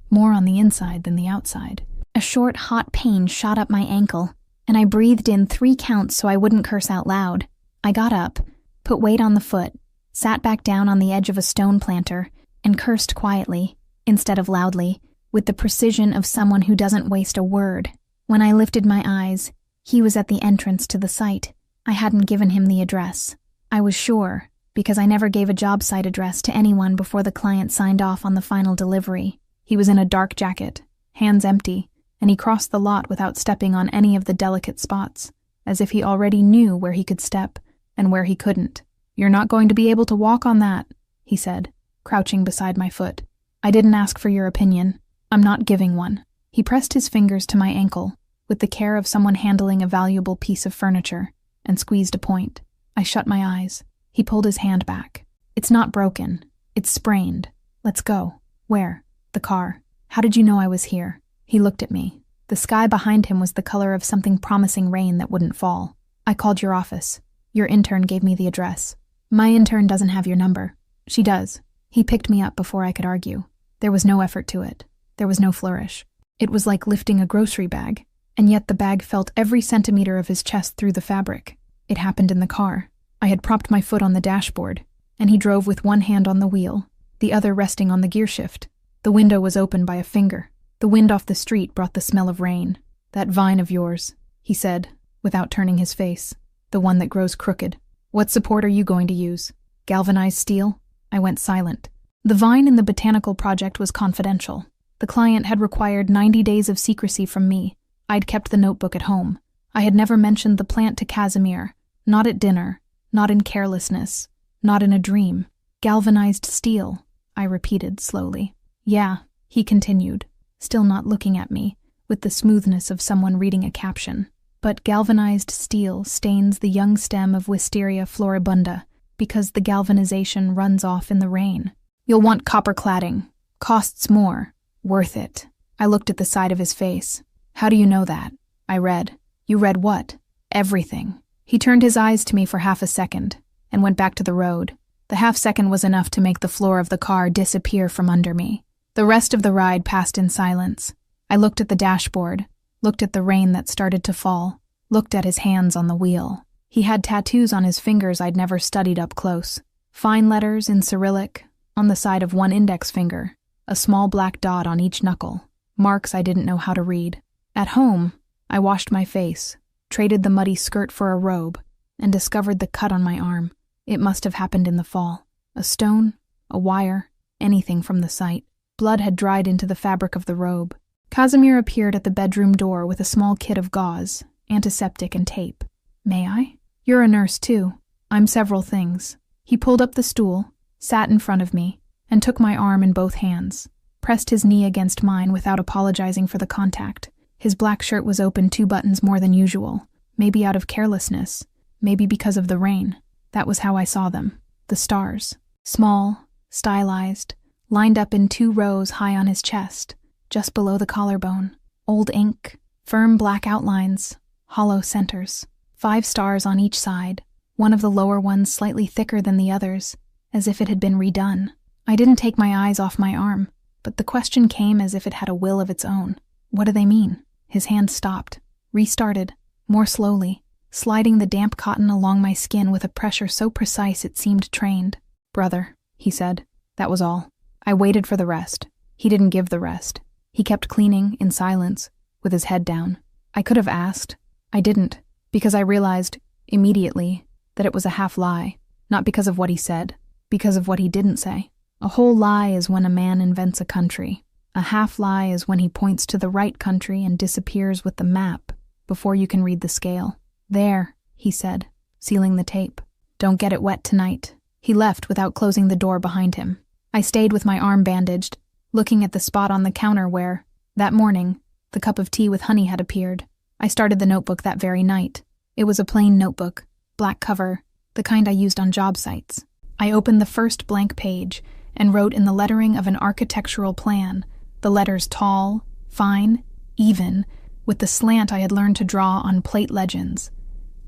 more on the inside than the outside. A short, hot pain shot up my ankle, and I breathed in 3 counts so I wouldn't curse out loud. I got up, put weight on the foot, sat back down on the edge of a stone planter, and cursed quietly, instead of loudly, with the precision of someone who doesn't waste a word. When I lifted my eyes, he was at the entrance to the site. I hadn't given him the address. I was sure, because I never gave a job site address to anyone before the client signed off on the final delivery. He was in a dark jacket, hands empty, and he crossed the lot without stepping on any of the delicate spots, as if he already knew where he could step and where he couldn't. "You're not going to be able to walk on that," he said, crouching beside my foot. "I didn't ask for your opinion. I'm not giving one." He pressed his fingers to my ankle, with the care of someone handling a valuable piece of furniture, and squeezed a point. I shut my eyes. He pulled his hand back. "It's not broken. It's sprained. Let's go." "Where?" "The car." "How did you know I was here?" He looked at me. The sky behind him was the color of something promising rain that wouldn't fall. "I called your office. Your intern gave me the address." "My intern doesn't have your number." "She does." He picked me up before I could argue. There was no effort to it. There was no flourish. It was like lifting a grocery bag, and yet the bag felt every centimeter of his chest through the fabric. It happened in the car. I had propped my foot on the dashboard, and he drove with one hand on the wheel, the other resting on the gearshift. The window was open by a finger. The wind off the street brought the smell of rain. "That vine of yours," he said, without turning his face. "The one that grows crooked. What support are you going to use? Galvanized steel?" I went silent. The vine in the botanical project was confidential. The client had required 90 days of secrecy from me. I'd kept the notebook at home. I had never mentioned the plant to Casimir, not at dinner, not in carelessness, not in a dream. "Galvanized steel," I repeated slowly. "Yeah," he continued, still not looking at me, with the smoothness of someone reading a caption. "But galvanized steel stains the young stem of Wisteria floribunda because the galvanization runs off in the rain. You'll want copper cladding. Costs more. Worth it." I looked at the side of his face. "How do you know that?" I read. "You read what?" "Everything." He turned his eyes to me for half a second, and went back to the road. The half second was enough to make the floor of the car disappear from under me. The rest of the ride passed in silence. I looked at the dashboard, looked at the rain that started to fall, looked at his hands on the wheel. He had tattoos on his fingers I'd never studied up close. Fine letters in Cyrillic, on the side of one index finger, a small black dot on each knuckle, marks I didn't know how to read. At home, I washed my face, traded the muddy skirt for a robe, and discovered the cut on my arm. It must have happened in the fall. A stone, a wire, anything from the site. Blood had dried into the fabric of the robe. Casimir appeared at the bedroom door with a small kit of gauze, antiseptic and tape. "May I?" "You're a nurse, too." "I'm several things." He pulled up the stool, sat in front of me, and took my arm in both hands, pressed his knee against mine without apologizing for the contact. His black shirt was open 2 buttons more than usual, maybe out of carelessness, maybe because of the rain. That was how I saw them. The stars. Small, stylized, lined up in 2 rows high on his chest, just below the collarbone. Old ink, firm black outlines, hollow centers. 5 stars on each side, one of the lower ones slightly thicker than the others, as if it had been redone. I didn't take my eyes off my arm, but the question came as if it had a will of its own. What do they mean? His hand stopped, restarted, more slowly, sliding the damp cotton along my skin with a pressure so precise it seemed trained. "Brother," he said. That was all. I waited for the rest. He didn't give the rest. He kept cleaning in silence, with his head down. I could have asked. I didn't, because I realized, immediately, that it was a half lie, not because of what he said, because of what he didn't say. A whole lie is when a man invents a country. A half lie is when he points to the right country and disappears with the map before you can read the scale. There, he said, sealing the tape. Don't get it wet tonight. He left without closing the door behind him. I stayed with my arm bandaged, looking at the spot on the counter where, that morning, the cup of tea with honey had appeared. I started the notebook that very night. It was a plain notebook, black cover, the kind I used on job sites. I opened the first blank page and wrote in the lettering of an architectural plan, the letters tall, fine, even, with the slant I had learned to draw on plate legends.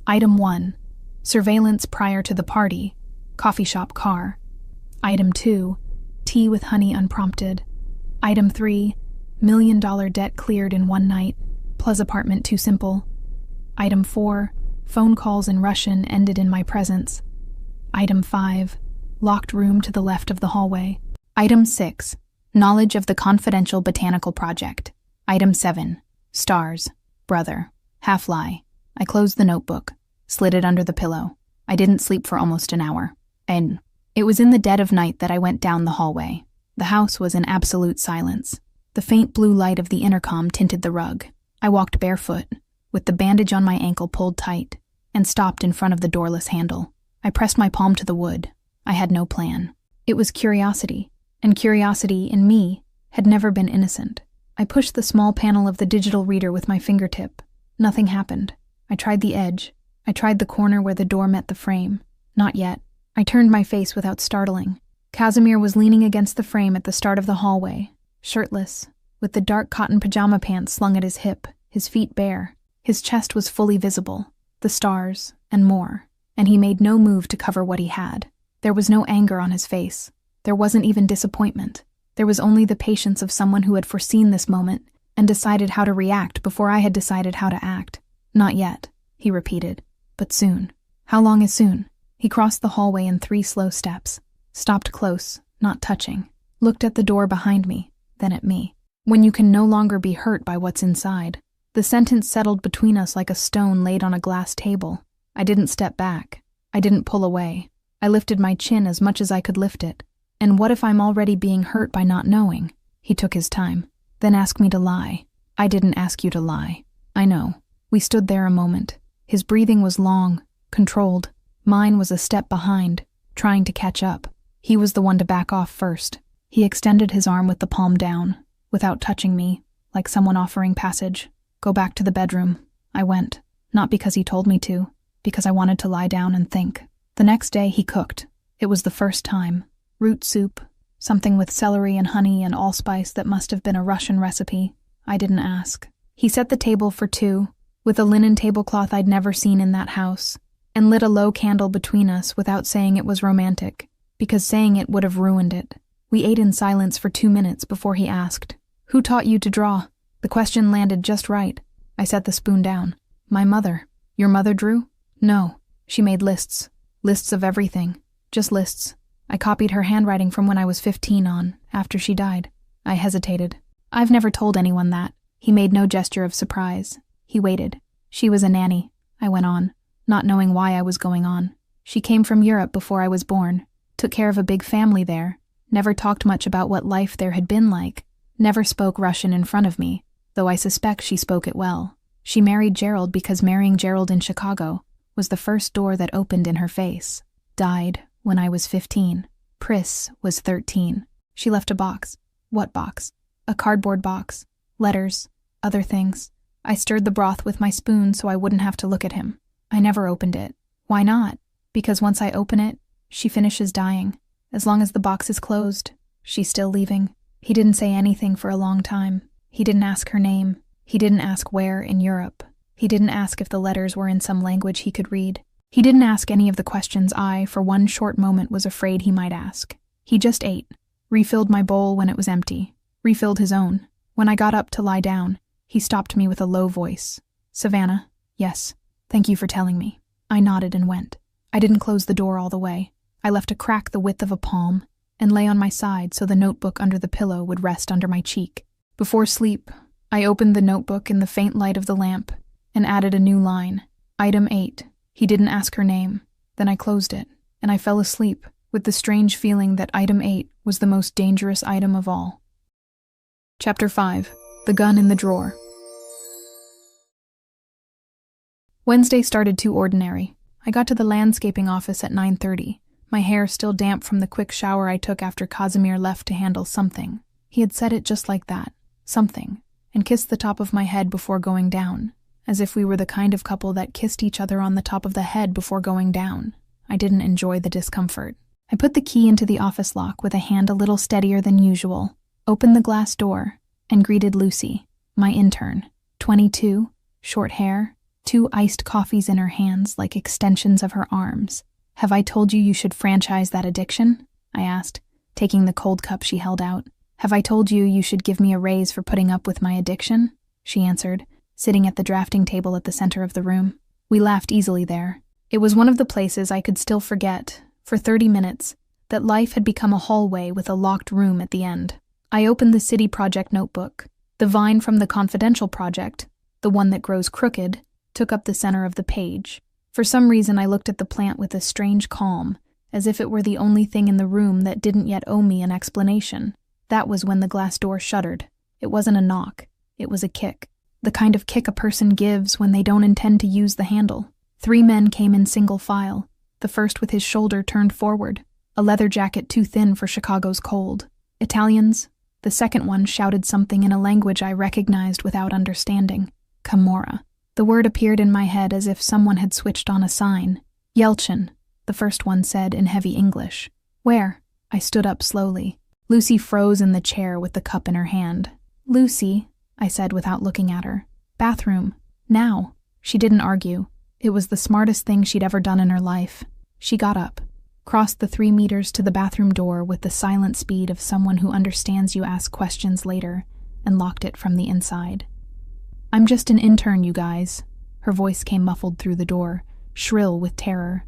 Item 1, surveillance prior to the party, coffee shop car. Item 2, tea with honey unprompted. Item 3, $1 million debt cleared in one night, plus apartment too simple. Item 4, phone calls in Russian ended in my presence. Item 5, locked room to the left of the hallway. Item 6, knowledge of the confidential botanical project. Item 7, stars, brother, half lie. I closed the notebook, slid it under the pillow. I didn't sleep for almost an hour. And it was in the dead of night that I went down the hallway. The house was in absolute silence. The faint blue light of the intercom tinted the rug. I walked barefoot, with the bandage on my ankle pulled tight, and stopped in front of the doorless handle. I pressed my palm to the wood. I had no plan. It was curiosity, and curiosity in me had never been innocent. I pushed the small panel of the digital reader with my fingertip. Nothing happened. I tried the edge. I tried the corner where the door met the frame. Not yet. I turned my face without startling. Casimir was leaning against the frame at the start of the hallway, shirtless, with the dark cotton pajama pants slung at his hip, his feet bare. His chest was fully visible, the stars, and more, and he made no move to cover what he had. There was no anger on his face. There wasn't even disappointment. There was only the patience of someone who had foreseen this moment and decided how to react before I had decided how to act. Not yet, he repeated, but soon. How long is soon? He crossed the hallway in 3 slow steps, stopped close, not touching, looked at the door behind me, then at me. When you can no longer be hurt by what's inside. The sentence settled between us like a stone laid on a glass table. I didn't step back. I didn't pull away. I lifted my chin as much as I could lift it. And what if I'm already being hurt by not knowing? He took his time. Then asked me to lie. I didn't ask you to lie. I know. We stood there a moment. His breathing was long, controlled. Mine was a step behind, trying to catch up. He was the one to back off first. He extended his arm with the palm down, without touching me, like someone offering passage. Go back to the bedroom. I went, not because he told me to, because I wanted to lie down and think. The next day he cooked. It was the first time. Root soup, something with celery and honey and allspice that must have been a Russian recipe. I didn't ask. He set the table for 2, with a linen tablecloth I'd never seen in that house, and lit a low candle between us without saying it was romantic, because saying it would have ruined it. We ate in silence for 2 minutes before he asked, "Who taught you to draw?" The question landed just right. I set the spoon down. "My mother." "Your mother drew?" "No. She made lists. Lists of everything. Just lists. I copied her handwriting from when I was 15 on, after she died." I hesitated. "I've never told anyone that." He made no gesture of surprise. He waited. "She was a nanny," I went on, not knowing why I was going on. "She came from Europe before I was born, took care of a big family there, never talked much about what life there had been like, never spoke Russian in front of me, though I suspect she spoke it well. She married Gerald because marrying Gerald in Chicago was the first door that opened in her face. Died when I was 15. Pris was 13. She left a box." "What box?" "A cardboard box. Letters. Other things." I stirred the broth with my spoon so I wouldn't have to look at him. "I never opened it." "Why not?" "Because once I open it, she finishes dying. As long as the box is closed, she's still leaving." He didn't say anything for a long time. He didn't ask her name. He didn't ask where in Europe. He didn't ask if the letters were in some language he could read. He didn't ask any of the questions I, for one short moment, was afraid he might ask. He just ate, refilled my bowl when it was empty, refilled his own. When I got up to lie down, he stopped me with a low voice. "Savannah?" "Yes. Thank you for telling me." I nodded and went. I didn't close the door all the way. I left a crack the width of a palm, and lay on my side so the notebook under the pillow would rest under my cheek. Before sleep, I opened the notebook in the faint light of the lamp and added a new line. Item 8. He didn't ask her name. Then I closed it, and I fell asleep with the strange feeling that item 8 was the most dangerous item of all. Chapter 5. The Gun in the Drawer. Wednesday started too ordinary. I got to the landscaping office at 9:30, my hair still damp from the quick shower I took after Casimir left to handle something. He had said it just like that, something, and kissed the top of my head before going down, as if we were the kind of couple that kissed each other on the top of the head before going down. I didn't enjoy the discomfort. I put the key into the office lock with a hand a little steadier than usual, opened the glass door, and greeted Lucy, my intern, 22, short hair, 2 iced coffees in her hands like extensions of her arms. "Have I told you should franchise that addiction?" I asked, taking the cold cup she held out. "Have I told you should give me a raise for putting up with my addiction?" she answered, sitting at the drafting table at the center of the room. We laughed easily there. It was one of the places I could still forget, for 30 minutes, that life had become a hallway with a locked room at the end. I opened the city project notebook. The vine from the confidential project, the one that grows crooked, took up the center of the page. For some reason I looked at the plant with a strange calm, as if it were the only thing in the room that didn't yet owe me an explanation. That was when the glass door shuddered. It wasn't a knock. It was a kick. The kind of kick a person gives when they don't intend to use the handle. 3 men came in single file, the first with his shoulder turned forward, a leather jacket too thin for Chicago's cold. Italians. The second one shouted something in a language I recognized without understanding. Camorra. The word appeared in my head as if someone had switched on a sign. Yelchin, the first one said in heavy English. "Where?" I stood up slowly. Lucy froze in the chair with the cup in her hand. "Lucy," I said without looking at her. "Bathroom. Now." She didn't argue. It was the smartest thing she'd ever done in her life. She got up, crossed the 3 meters to the bathroom door with the silent speed of someone who understands you ask questions later, and locked it from the inside. "I'm just an intern, you guys." Her voice came muffled through the door, shrill with terror.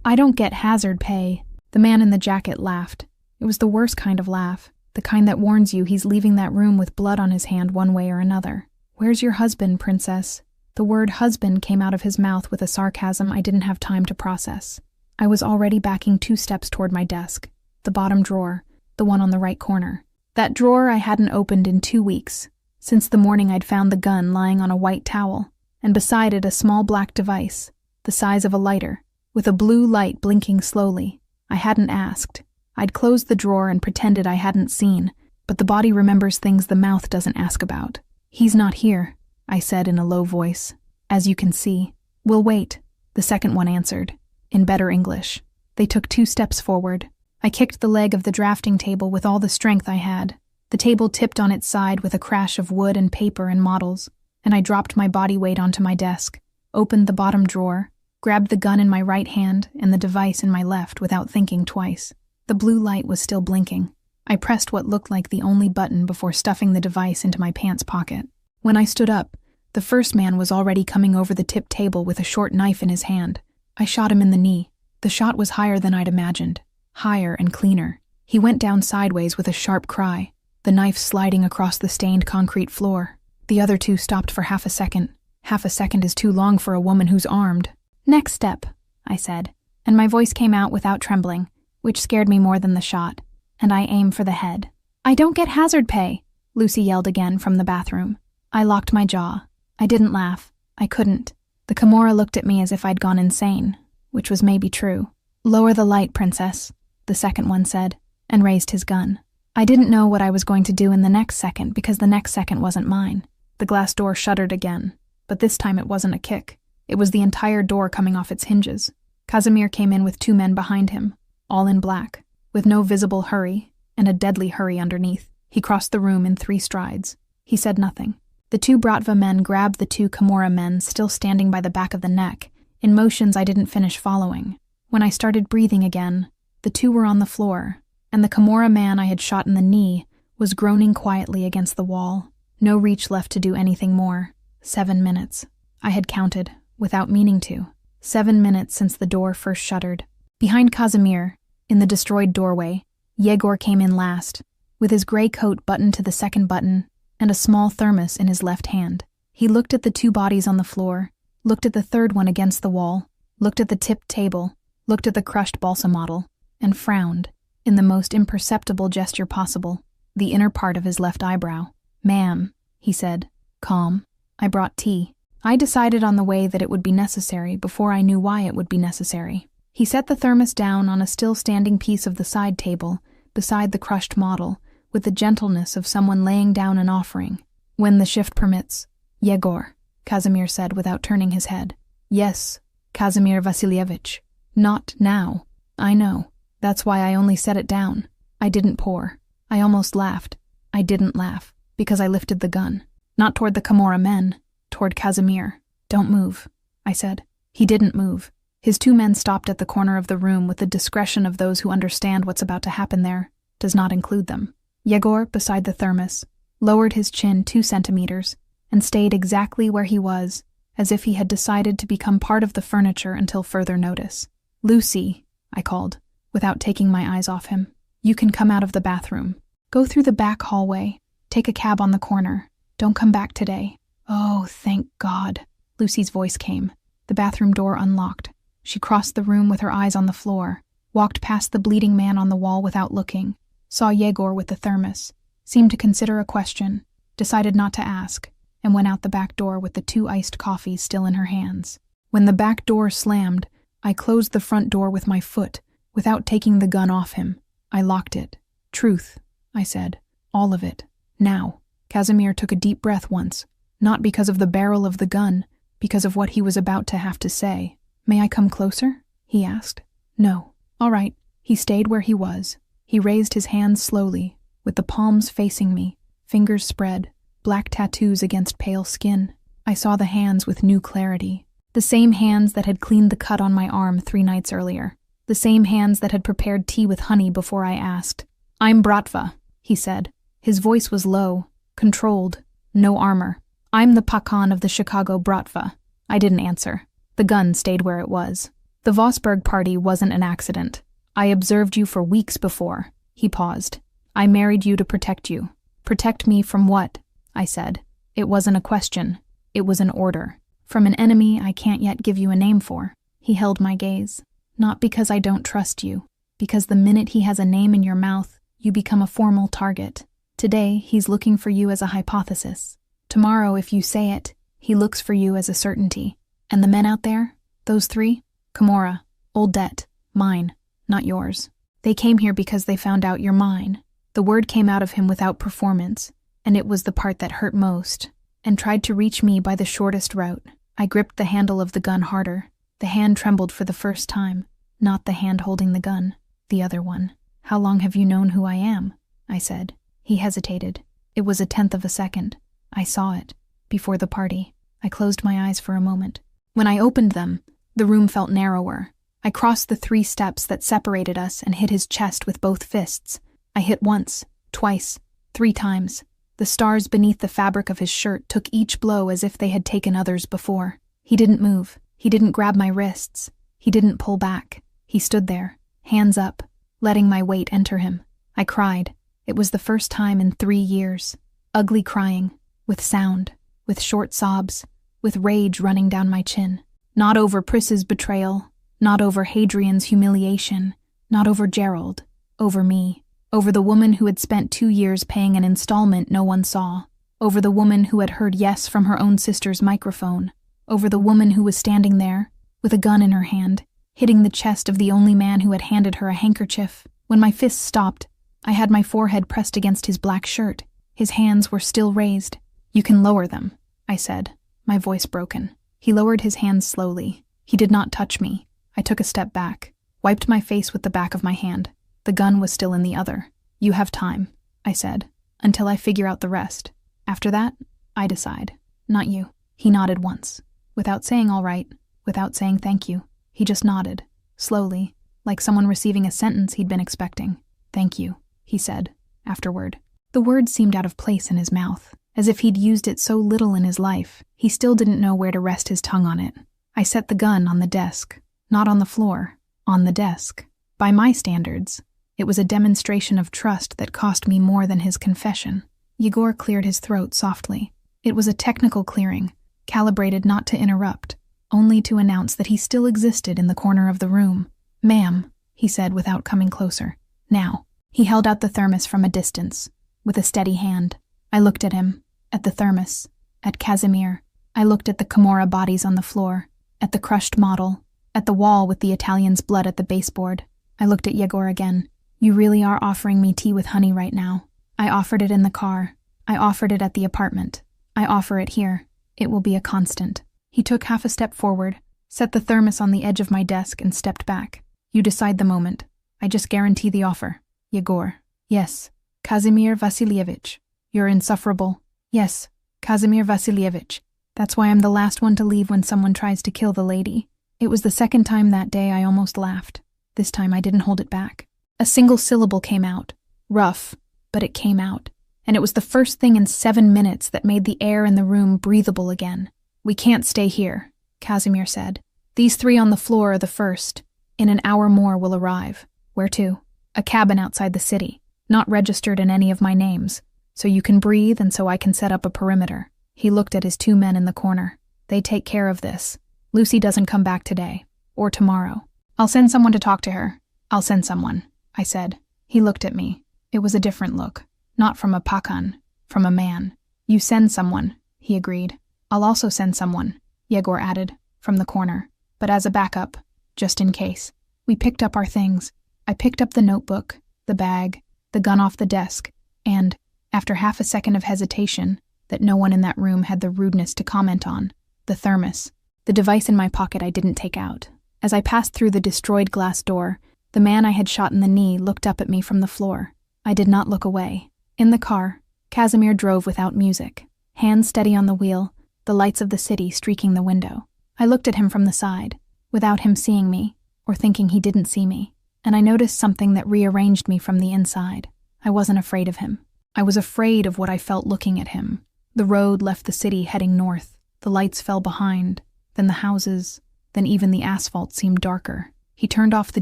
"I don't get hazard pay." The man in the jacket laughed. It was the worst kind of laugh, the kind that warns you he's leaving that room with blood on his hand one way or another. "Where's your husband, princess?" The word husband came out of his mouth with a sarcasm I didn't have time to process. I was already backing 2 steps toward my desk, the bottom drawer, the one on the right corner. That drawer I hadn't opened in 2 weeks, since the morning I'd found the gun lying on a white towel, and beside it a small black device, the size of a lighter, with a blue light blinking slowly. I hadn't asked. I'd closed the drawer and pretended I hadn't seen, but the body remembers things the mouth doesn't ask about. "He's not here," I said in a low voice. "As you can see." "We'll wait," the second one answered, in better English. They took 2 steps forward. I kicked the leg of the drafting table with all the strength I had. The table tipped on its side with a crash of wood and paper and models, and I dropped my body weight onto my desk, opened the bottom drawer, grabbed the gun in my right hand and the device in my left without thinking twice. The blue light was still blinking. I pressed what looked like the only button before stuffing the device into my pants pocket. When I stood up, the first man was already coming over the tipped table with a short knife in his hand. I shot him in the knee. The shot was higher than I'd imagined. Higher and cleaner. He went down sideways with a sharp cry, the knife sliding across the stained concrete floor. The other 2 stopped for half a second. Half a second is too long for a woman who's armed. "Next step," I said, and my voice came out without trembling, which scared me more than the shot, and I aimed for the head. "I don't get hazard pay," Lucy yelled again from the bathroom. I locked my jaw. I didn't laugh. I couldn't. The Camorra looked at me as if I'd gone insane, which was maybe true. "Lower the light, princess," the second one said, and raised his gun. I didn't know what I was going to do in the next second because the next second wasn't mine. The glass door shuddered again, but this time it wasn't a kick. It was the entire door coming off its hinges. Casimir came in with 2 men behind him, all in black, with no visible hurry, and a deadly hurry underneath. He crossed the room in 3 strides. He said nothing. The 2 Bratva men grabbed the 2 Camorra men still standing by the back of the neck, in motions I didn't finish following. When I started breathing again, the 2 were on the floor, and the Camorra man I had shot in the knee was groaning quietly against the wall. No reach left to do anything more. 7 minutes. I had counted, without meaning to. 7 minutes since the door first shuddered. Behind Casimir, in the destroyed doorway, Yegor came in last, with his gray coat buttoned to the second button and a small thermos in his left hand. He looked at the two bodies on the floor, looked at the third one against the wall, looked at the tipped table, looked at the crushed balsa model, and frowned, in the most imperceptible gesture possible, the inner part of his left eyebrow. "Ma'am," he said, calm, "I brought tea. I decided on the way that it would be necessary before I knew why it would be necessary." He set the thermos down on a still-standing piece of the side table, beside the crushed model, with the gentleness of someone laying down an offering. "When the shift permits." "Yegor," Casimir said without turning his head. "Yes, Casimir Vasilievich. Not now. I know. That's why I only set it down. I didn't pour. I almost laughed. I didn't laugh, because I lifted the gun. Not toward the Camorra men, toward Casimir. 'Don't move,' I said. He didn't move. His two men stopped at the corner of the room with the discretion of those who understand what's about to happen there does not include them. Yegor, beside the thermos, lowered his chin 2 centimeters and stayed exactly where he was, as if he had decided to become part of the furniture until further notice. "Lucy," I called, without taking my eyes off him. "You can come out of the bathroom. Go through the back hallway. Take a cab on the corner. Don't come back today." "Oh, thank God," Lucy's voice came. The bathroom door unlocked. She crossed the room with her eyes on the floor, walked past the bleeding man on the wall without looking, saw Yegor with the thermos, seemed to consider a question, decided not to ask, and went out the back door with the 2 iced coffees still in her hands. When the back door slammed, I closed the front door with my foot, without taking the gun off him. I locked it. "Truth," I said. "All of it. Now." Casimir took a deep breath once, not because of the barrel of the gun, because of what he was about to have to say. "May I come closer?" he asked. "No." "All right." He stayed where he was. He raised his hands slowly, with the palms facing me, fingers spread, black tattoos against pale skin. I saw the hands with new clarity. The same hands that had cleaned the cut on my arm 3 nights earlier. The same hands that had prepared tea with honey before I asked. "I'm Bratva," he said. His voice was low, controlled, no armor. "I'm the Pakan of the Chicago Bratva." I didn't answer. The gun stayed where it was. "The Vosburg party wasn't an accident. I observed you for weeks before." He paused. "I married you to protect you." "Protect me from what?" I said. It wasn't a question. It was an order. "From an enemy I can't yet give you a name for." He held my gaze. "Not because I don't trust you. Because the minute he has a name in your mouth, you become a formal target. Today, he's looking for you as a hypothesis. Tomorrow, if you say it, he looks for you as a certainty. And the men out there? Those 3? Camorra, Old Debt, mine, not yours. They came here because they found out you're mine." The word came out of him without performance, and it was the part that hurt most, and tried to reach me by the shortest route. I gripped the handle of the gun harder. The hand trembled for the first time, not the hand holding the gun, the other one. "How long have you known who I am?" I said. He hesitated. It was a 1/10 of a second. I saw it. Before the party. I closed my eyes for a moment. When I opened them, the room felt narrower. I crossed the 3 steps that separated us and hit his chest with both fists. I hit once, twice, 3 times. The stars beneath the fabric of his shirt took each blow as if they had taken others before. He didn't move. He didn't grab my wrists. He didn't pull back. He stood there, hands up, letting my weight enter him. I cried. It was the first time in 3 years. Ugly crying, with sound, with short sobs, with rage running down my chin. Not over Pris's betrayal, not over Hadrian's humiliation, not over Gerald, over me, over the woman who had spent 2 years paying an installment no one saw, over the woman who had heard yes from her own sister's microphone, over the woman who was standing there, with a gun in her hand, hitting the chest of the only man who had handed her a handkerchief. When my fists stopped, I had my forehead pressed against his black shirt. His hands were still raised. "You can lower them," I said, my voice broken. He lowered his hands slowly. He did not touch me. I took a step back, wiped my face with the back of my hand. The gun was still in the other. "You have time," I said, "until I figure out the rest. After that, I decide. Not you." He nodded once, without saying all right, without saying thank you. He just nodded, slowly, like someone receiving a sentence he'd been expecting. "Thank you," he said, afterward. The word seemed out of place in his mouth, as if he'd used it so little in his life. He still didn't know where to rest his tongue on it. I set the gun on the desk, not on the floor, on the desk. By my standards, It was a demonstration of trust that cost me more than his confession. Yegor cleared his throat softly. It was a technical clearing, calibrated not to interrupt, only to announce that he still existed in the corner of the room. "Ma'am," he said without coming closer. "Now." He held out the thermos from a distance, with a steady hand. I looked at him, at the thermos, at Casimir. I looked at the Camorra bodies on the floor, at the crushed model, at the wall with the Italian's blood at the baseboard. I looked at Yegor again. "You really are offering me tea with honey right now. I offered it in the car. I offered it at the apartment. I offer it here. It will be a constant." He took half a step forward, set the thermos on the edge of my desk, and stepped back. "You decide the moment. I just guarantee the offer." "Yegor." "Yes." "Casimir Vassilievich." "You're insufferable." "Yes, Casimir Vassilievich. That's why I'm the last one to leave when someone tries to kill the lady." It was the second time that day I almost laughed. This time I didn't hold it back. A single syllable came out. Rough, but it came out. And it was the first thing in 7 minutes that made the air in the room breathable again. "We can't stay here," Casimir said. "These 3 on the floor are the first. In an hour more we'll arrive." "Where to?" "A cabin outside the city, not registered in any of my names, so you can breathe and so I can set up a perimeter." He looked at his 2 men in the corner. "They take care of this. Lucy doesn't come back today, or tomorrow." "I'll send someone to talk to her." "I'll send someone," I said. He looked at me. It was a different look. Not from a pakan, from a man. "You send someone," he agreed. "I'll also send someone," Yegor added, from the corner. "But as a backup, just in case." We picked up our things. I picked up the notebook, the bag, the gun off the desk, and, after half a second of hesitation, that no one in that room had the rudeness to comment on, the thermos, the device in my pocket I didn't take out. As I passed through the destroyed glass door, the man I had shot in the knee looked up at me from the floor. I did not look away. In the car, Casimir drove without music, hands steady on the wheel, the lights of the city streaking the window. I looked at him from the side, without him seeing me, or thinking he didn't see me, and I noticed something that rearranged me from the inside. I wasn't afraid of him. I was afraid of what I felt looking at him. The road left the city heading north. The lights fell behind, then the houses, then even the asphalt seemed darker. He turned off the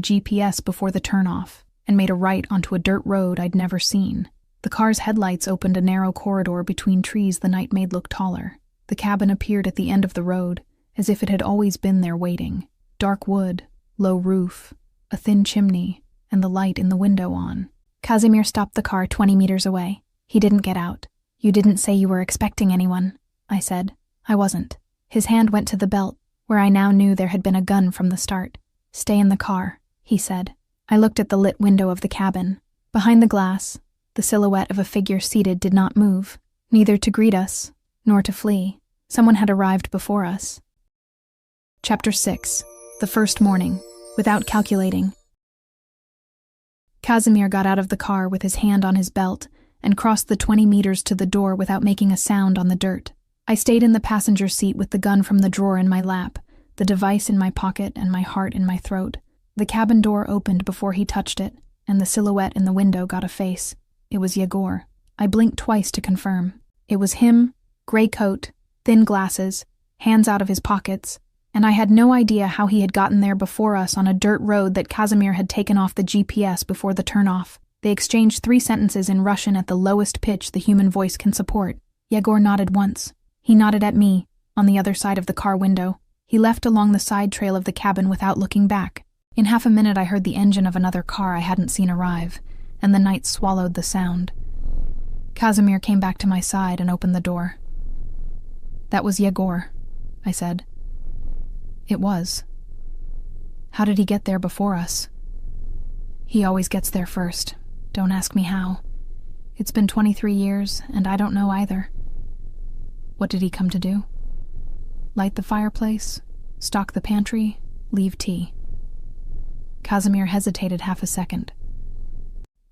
GPS before the turnoff and made a right onto a dirt road I'd never seen. The car's headlights opened a narrow corridor between trees the night made look taller. The cabin appeared at the end of the road, as if it had always been there waiting. Dark wood, low roof, a thin chimney, and the light in the window on. Casimir stopped the car 20 meters away. He didn't get out. "You didn't say you were expecting anyone," I said. I wasn't. His hand went to the belt, where I now knew there had been a gun from the start. "Stay in the car," he said. I looked at the lit window of the cabin. Behind the glass, the silhouette of a figure seated did not move, neither to greet us, nor to flee. Someone had arrived before us. Chapter 6. The First Morning. Without calculating. Casimir got out of the car with his hand on his belt and crossed the 20 meters to the door without making a sound on the dirt. I stayed in the passenger seat with the gun from the drawer in my lap, the device in my pocket and my heart in my throat. The cabin door opened before he touched it, and the silhouette in the window got a face. It was Yegor. I blinked twice to confirm. It was him, gray coat, thin glasses, hands out of his pockets, and I had no idea how he had gotten there before us on a dirt road that Casimir had taken off the GPS before the turnoff. They exchanged 3 sentences in Russian at the lowest pitch the human voice can support. Yegor nodded once. He nodded at me, on the other side of the car window. He left along the side trail of the cabin without looking back. In half a minute I heard the engine of another car I hadn't seen arrive, and the night swallowed the sound. Casimir came back to my side and opened the door. "That was Yegor," I said. It was. "How did he get there before us?" "He always gets there first. Don't ask me how. It's been 23 years, and I don't know either." "What did he come to do?" "Light the fireplace, stock the pantry, leave tea." Casimir hesitated half a second.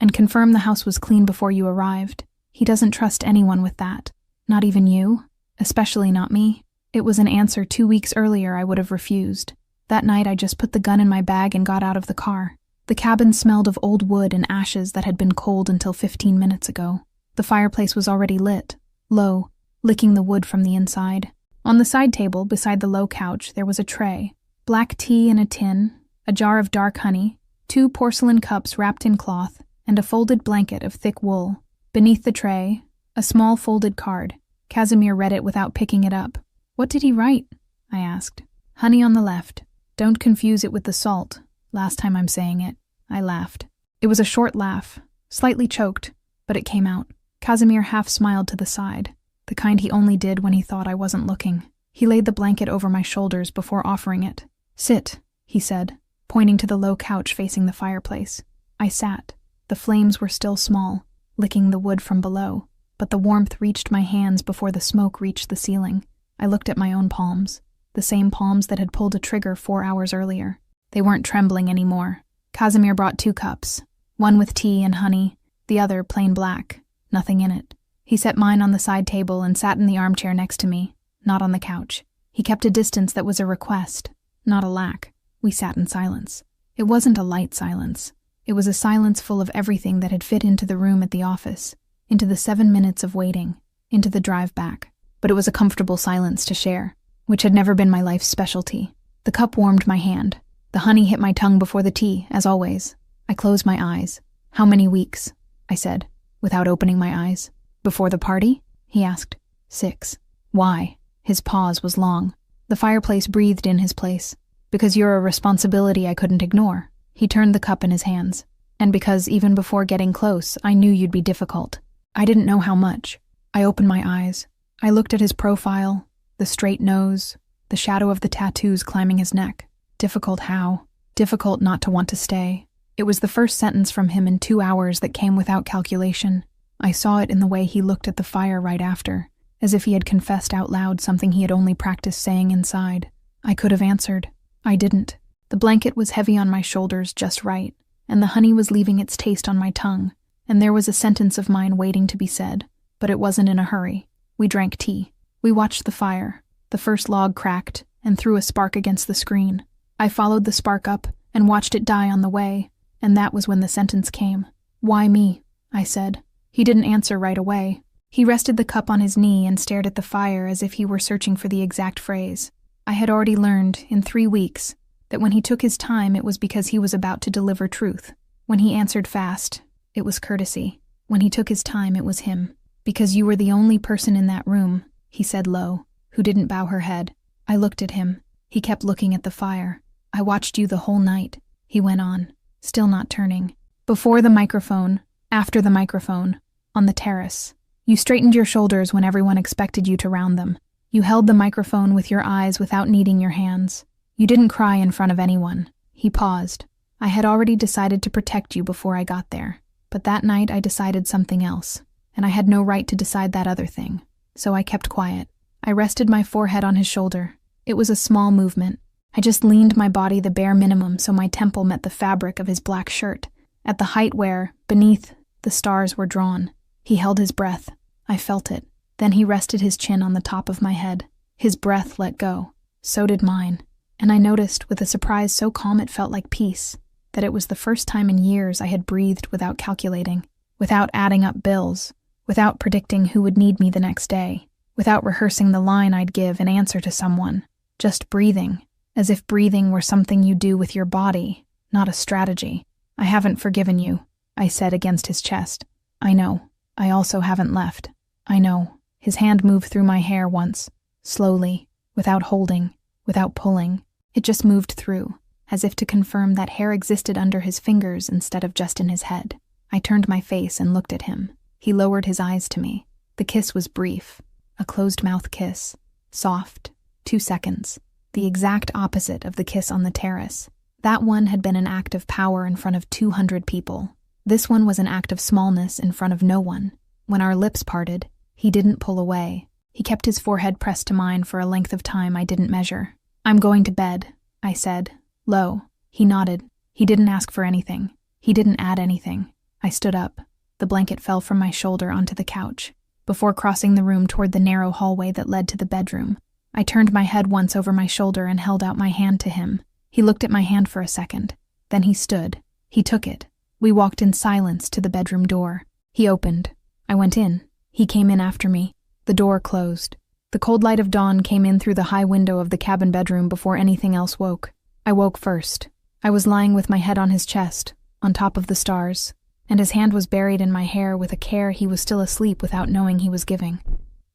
"And confirm the house was clean before you arrived. He doesn't trust anyone with that. Not even you, especially not me." It was an answer 2 weeks earlier I would have refused. That night I just put the gun in my bag and got out of the car. The cabin smelled of old wood and ashes that had been cold until 15 minutes ago. The fireplace was already lit, low, licking the wood from the inside. On the side table, beside the low couch, there was a tray, black tea in a tin, a jar of dark honey, 2 porcelain cups wrapped in cloth, and a folded blanket of thick wool. Beneath the tray, a small folded card. Casimir read it without picking it up. "What did he write?" I asked. "Honey on the left. Don't confuse it with the salt. Last time I'm saying it." I laughed. It was a short laugh, slightly choked, but it came out. Casimir half smiled to the side, the kind he only did when he thought I wasn't looking. He laid the blanket over my shoulders before offering it. "Sit," he said, pointing to the low couch facing the fireplace. I sat. The flames were still small, licking the wood from below, but the warmth reached my hands before the smoke reached the ceiling. I looked at my own palms, the same palms that had pulled a trigger 4 hours earlier. They weren't trembling anymore. Casimir brought 2 cups, one with tea and honey, the other plain black, nothing in it. He set mine on the side table and sat in the armchair next to me, not on the couch. He kept a distance that was a request, not a lack. We sat in silence. It wasn't a light silence. It was a silence full of everything that had fit into the room at the office, into the 7 minutes of waiting, into the drive back. But it was a comfortable silence to share, which had never been my life's specialty. The cup warmed my hand. The honey hit my tongue before the tea, as always. I closed my eyes. "How many weeks?" I said, without opening my eyes. "Before the party?" he asked. 6. "Why?" His pause was long. The fireplace breathed in his place. "Because you're a responsibility I couldn't ignore." He turned the cup in his hands. "And because even before getting close, I knew you'd be difficult. I didn't know how much." I opened my eyes. I looked at his profile, the straight nose, the shadow of the tattoos climbing his neck. Difficult how? Difficult not to want to stay. It was the first sentence from him in 2 hours that came without calculation. I saw it in the way he looked at the fire right after, as if he had confessed out loud something he had only practiced saying inside. I could have answered. I didn't. The blanket was heavy on my shoulders just right, and the honey was leaving its taste on my tongue, and there was a sentence of mine waiting to be said, but it wasn't in a hurry. We drank tea. We watched the fire. The first log cracked and threw a spark against the screen. I followed the spark up and watched it die on the way, and that was when the sentence came. "Why me?" I said. He didn't answer right away. He rested the cup on his knee and stared at the fire as if he were searching for the exact phrase. I had already learned, in 3 weeks, that when he took his time it was because he was about to deliver truth. When he answered fast, it was courtesy. When he took his time, it was him. "Because you were the only person in that room," he said low, who didn't bow her head. I looked at him. He kept looking at the fire. "I watched you the whole night," he went on, still not turning. "Before the microphone, after the microphone, on the terrace. You straightened your shoulders when everyone expected you to round them. You held the microphone with your eyes without needing your hands. You didn't cry in front of anyone." He paused. "I had already decided to protect you before I got there. But that night I decided something else, and I had no right to decide that other thing. So I kept quiet. I rested my forehead on his shoulder. It was a small movement. I just leaned my body the bare minimum so my temple met the fabric of his black shirt, at the height where, beneath, the stars were drawn. He held his breath. I felt it. Then he rested his chin on the top of my head. His breath let go. So did mine. And I noticed, with a surprise so calm it felt like peace, that it was the first time in years I had breathed without calculating, without adding up bills, without predicting who would need me the next day, without rehearsing the line I'd give in answer to someone. Just breathing, as if breathing were something you do with your body, not a strategy. "I haven't forgiven you," I said against his chest. "I know. I also haven't left. I know." His hand moved through my hair once, slowly, without holding, without pulling. It just moved through, as if to confirm that hair existed under his fingers instead of just in his head. I turned my face and looked at him. He lowered his eyes to me. The kiss was brief, a closed-mouth kiss, soft, 2 seconds, the exact opposite of the kiss on the terrace. That one had been an act of power in front of 200 people. This one was an act of smallness in front of no one. When our lips parted, he didn't pull away. He kept his forehead pressed to mine for a length of time I didn't measure. "I'm going to bed," I said, low. He nodded. He didn't ask for anything. He didn't add anything. I stood up. The blanket fell from my shoulder onto the couch. Before crossing the room toward the narrow hallway that led to the bedroom, I turned my head once over my shoulder and held out my hand to him. He looked at my hand for a second. Then he stood. He took it. We walked in silence to the bedroom door. He opened. I went in. He came in after me. The door closed. The cold light of dawn came in through the high window of the cabin bedroom before anything else woke. I woke first. I was lying with my head on his chest, on top of the stars, and his hand was buried in my hair with a care he was still asleep without knowing he was giving.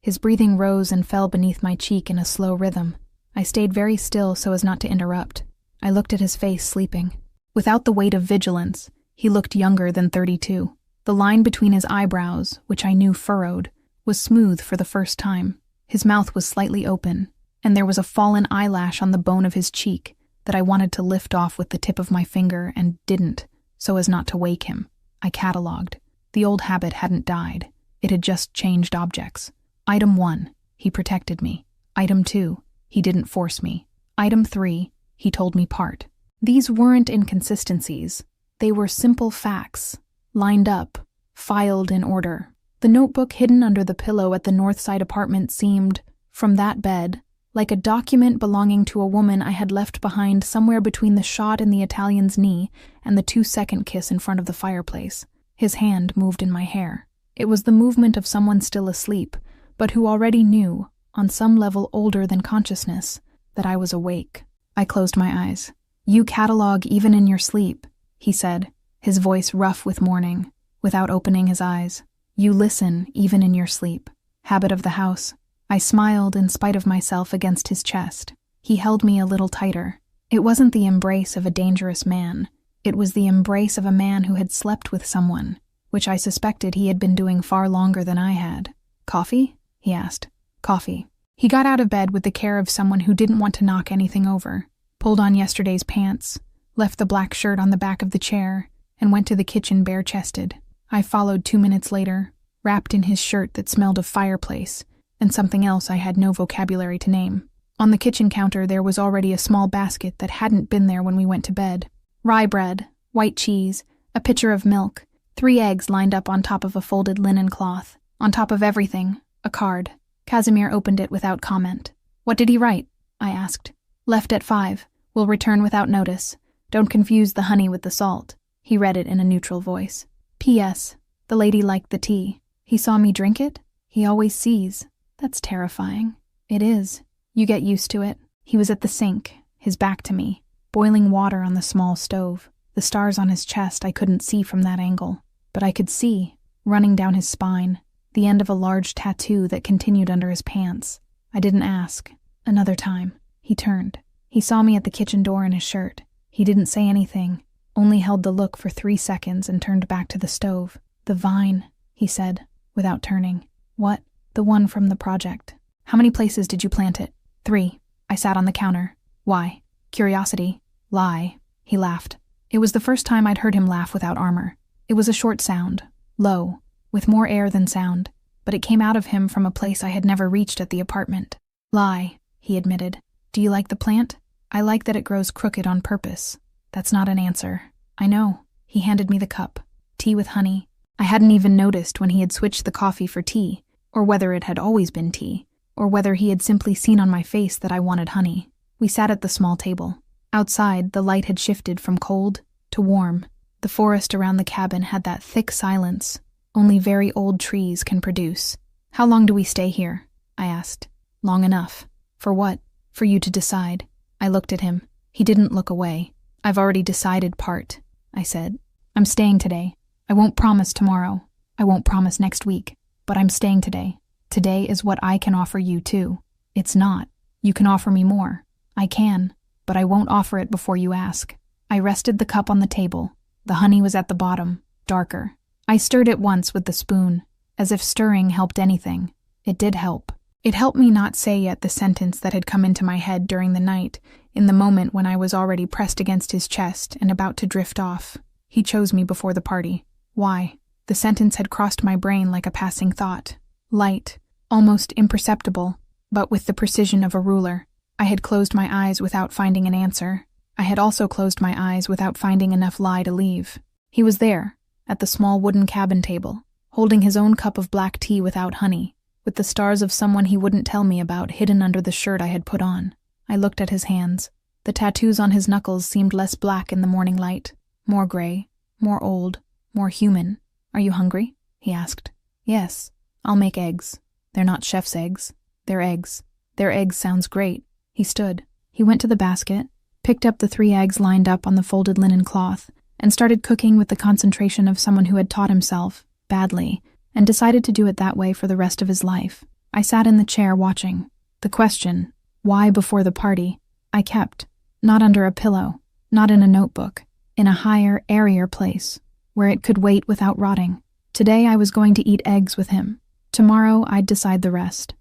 His breathing rose and fell beneath my cheek in a slow rhythm. I stayed very still so as not to interrupt. I looked at his face sleeping. Without the weight of vigilance, he looked younger than 32. The line between his eyebrows, which I knew furrowed, was smooth for the first time. His mouth was slightly open, and there was a fallen eyelash on the bone of his cheek that I wanted to lift off with the tip of my finger and didn't, so as not to wake him. I catalogued. The old habit hadn't died. It had just changed objects. Item 1, he protected me. Item 2, he didn't force me. Item 3, he told me part. These weren't inconsistencies. They were simple facts, lined up, filed in order. The notebook hidden under the pillow at the Northside apartment seemed, from that bed, like a document belonging to a woman I had left behind somewhere between the shot in the Italian's knee and the 2-second kiss in front of the fireplace. His hand moved in my hair. It was the movement of someone still asleep, but who already knew, on some level older than consciousness, that I was awake. I closed my eyes. "You catalog even in your sleep," he said, his voice rough with mourning, without opening his eyes. "You listen even in your sleep. Habit of the house." I smiled in spite of myself against his chest. He held me a little tighter. It wasn't the embrace of a dangerous man. It was the embrace of a man who had slept with someone, which I suspected he had been doing far longer than I had. "Coffee?" he asked. "Coffee." He got out of bed with the care of someone who didn't want to knock anything over, pulled on yesterday's pants, left the black shirt on the back of the chair, and went to the kitchen bare-chested. I followed 2 minutes later, wrapped in his shirt that smelled of fireplace, and something else I had no vocabulary to name. On the kitchen counter there was already a small basket that hadn't been there when we went to bed. Rye bread, white cheese, a pitcher of milk, 3 eggs lined up on top of a folded linen cloth. On top of everything, a card. Casimir opened it without comment. "What did he write?" I asked. "Left at 5. Will return without notice. Don't confuse the honey with the salt." He read it in a neutral voice. "P.S. The lady liked the tea. He saw me drink it? He always sees. That's terrifying." "It is. You get used to it." He was at the sink, his back to me, boiling water on the small stove. The stars on his chest I couldn't see from that angle, but I could see, running down his spine, the end of a large tattoo that continued under his pants. I didn't ask. Another time. He turned. He saw me at the kitchen door in his shirt. He didn't say anything, only held the look for 3 seconds and turned back to the stove. "The vine," he said, without turning. "What?" "The one from the project." "How many places did you plant it?" 3. I sat on the counter. "Why?" "Curiosity." "Lie." He laughed. It was the first time I'd heard him laugh without armor. It was a short sound, low, with more air than sound, but it came out of him from a place I had never reached at the apartment. "Lie," he admitted. "Do you like the plant?" "I like that it grows crooked on purpose." "That's not an answer." "I know." He handed me the cup. "Tea with honey." I hadn't even noticed when he had switched the coffee for tea, or whether it had always been tea, or whether he had simply seen on my face that I wanted honey. We sat at the small table. Outside, the light had shifted from cold to warm. The forest around the cabin had that thick silence only very old trees can produce. "How long do we stay here?" I asked. "Long enough." "For what?" "For you to decide." I looked at him. He didn't look away. "I've already decided part," I said. "I'm staying today. I won't promise tomorrow. I won't promise next week. But I'm staying today. Today is what I can offer you, too." "It's not. You can offer me more." "I can, but I won't offer it before you ask." I rested the cup on the table. The honey was at the bottom, darker. I stirred it once with the spoon, as if stirring helped anything. It did help. It helped me not say yet the sentence that had come into my head during the night, in the moment when I was already pressed against his chest and about to drift off. He chose me before the party. Why? The sentence had crossed my brain like a passing thought. Light, almost imperceptible, but with the precision of a ruler. I had closed my eyes without finding an answer. I had also closed my eyes without finding enough lie to leave. He was there, at the small wooden cabin table, holding his own cup of black tea without honey, with the stars of someone he wouldn't tell me about hidden under the shirt I had put on. I looked at his hands. The tattoos on his knuckles seemed less black in the morning light, more gray, more old, more human. "Are you hungry?" he asked. "Yes. I'll make eggs. They're not chef's eggs. They're eggs. Their eggs sounds great." He stood. He went to the basket, picked up the 3 eggs lined up on the folded linen cloth and started cooking with the concentration of someone who had taught himself, badly, and decided to do it that way for the rest of his life. I sat in the chair watching. The question, why before the party, I kept, not under a pillow, not in a notebook, in a higher, airier place, where it could wait without rotting. Today I was going to eat eggs with him. Tomorrow I'd decide the rest.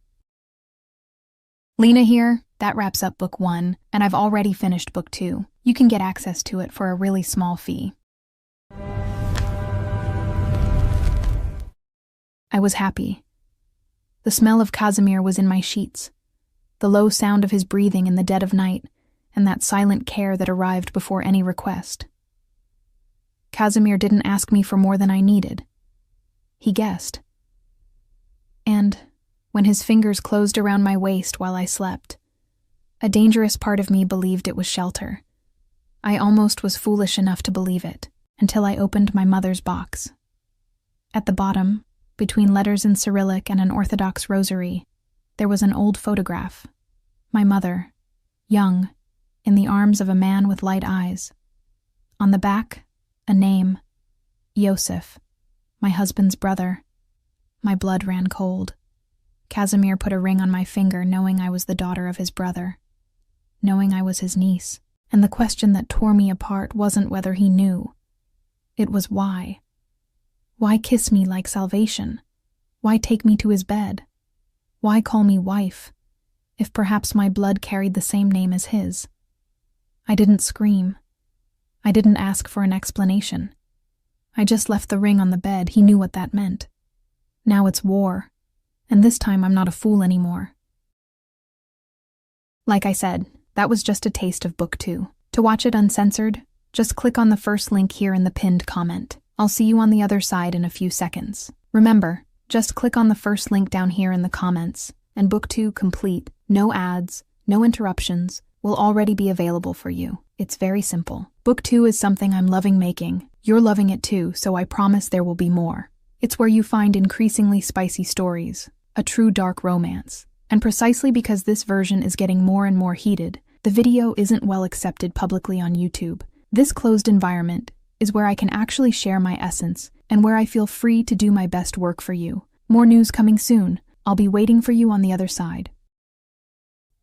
Lena here. That wraps up book 1, and I've already finished book 2. You can get access to it for a really small fee. I was happy. The smell of Casimir was in my sheets, the low sound of his breathing in the dead of night, and that silent care that arrived before any request. Casimir didn't ask me for more than I needed. He guessed. And when his fingers closed around my waist while I slept, a dangerous part of me believed it was shelter. I almost was foolish enough to believe it, until I opened my mother's box. At the bottom, between letters in Cyrillic and an Orthodox rosary, there was an old photograph. My mother, young, in the arms of a man with light eyes. On the back, a name, Yosef, my husband's brother. My blood ran cold. Casimir put a ring on my finger, knowing I was the daughter of his brother, knowing I was his niece, and the question that tore me apart wasn't whether he knew. It was why. Why kiss me like salvation? Why take me to his bed? Why call me wife, if perhaps my blood carried the same name as his? I didn't scream. I didn't ask for an explanation. I just left the ring on the bed. He knew what that meant. Now it's war, and this time I'm not a fool anymore. Like I said, that was just a taste of book 2. To watch it uncensored, just click on the first link here in the pinned comment. I'll see you on the other side in a few seconds. Remember, just click on the first link down here in the comments, and book 2 complete, no ads, no interruptions, will already be available for you. It's very simple. Book 2 is something I'm loving making. You're loving it too, so I promise there will be more. It's where you find increasingly spicy stories, a true dark romance. And precisely because this version is getting more and more heated, the video isn't well accepted publicly on YouTube. This closed environment is where I can actually share my essence and where I feel free to do my best work for you. More news coming soon. I'll be waiting for you on the other side.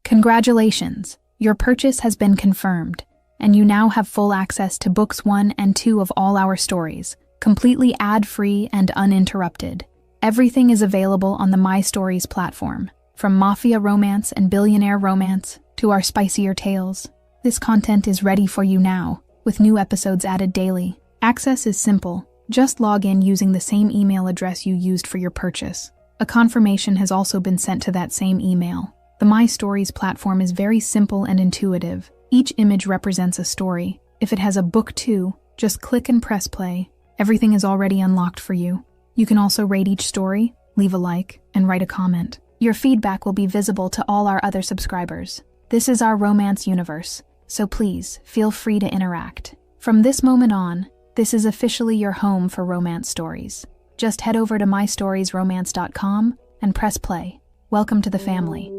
Congratulations! Your purchase has been confirmed, and you now have full access to books 1 and 2 of all our stories, completely ad-free and uninterrupted. Everything is available on the My Stories platform, from Mafia romance and Billionaire romance to our spicier tales. This content is ready for you now, with new episodes added daily. Access is simple. Just log in using the same email address you used for your purchase. A confirmation has also been sent to that same email. The My Stories platform is very simple and intuitive. Each image represents a story. If it has a book 2, just click and press play. Everything is already unlocked for you. You can also rate each story, leave a like, and write a comment. Your feedback will be visible to all our other subscribers. This is our romance universe, so please feel free to interact. From this moment on, this is officially your home for romance stories. Just head over to mystoriesromance.com and press play. Welcome to the family.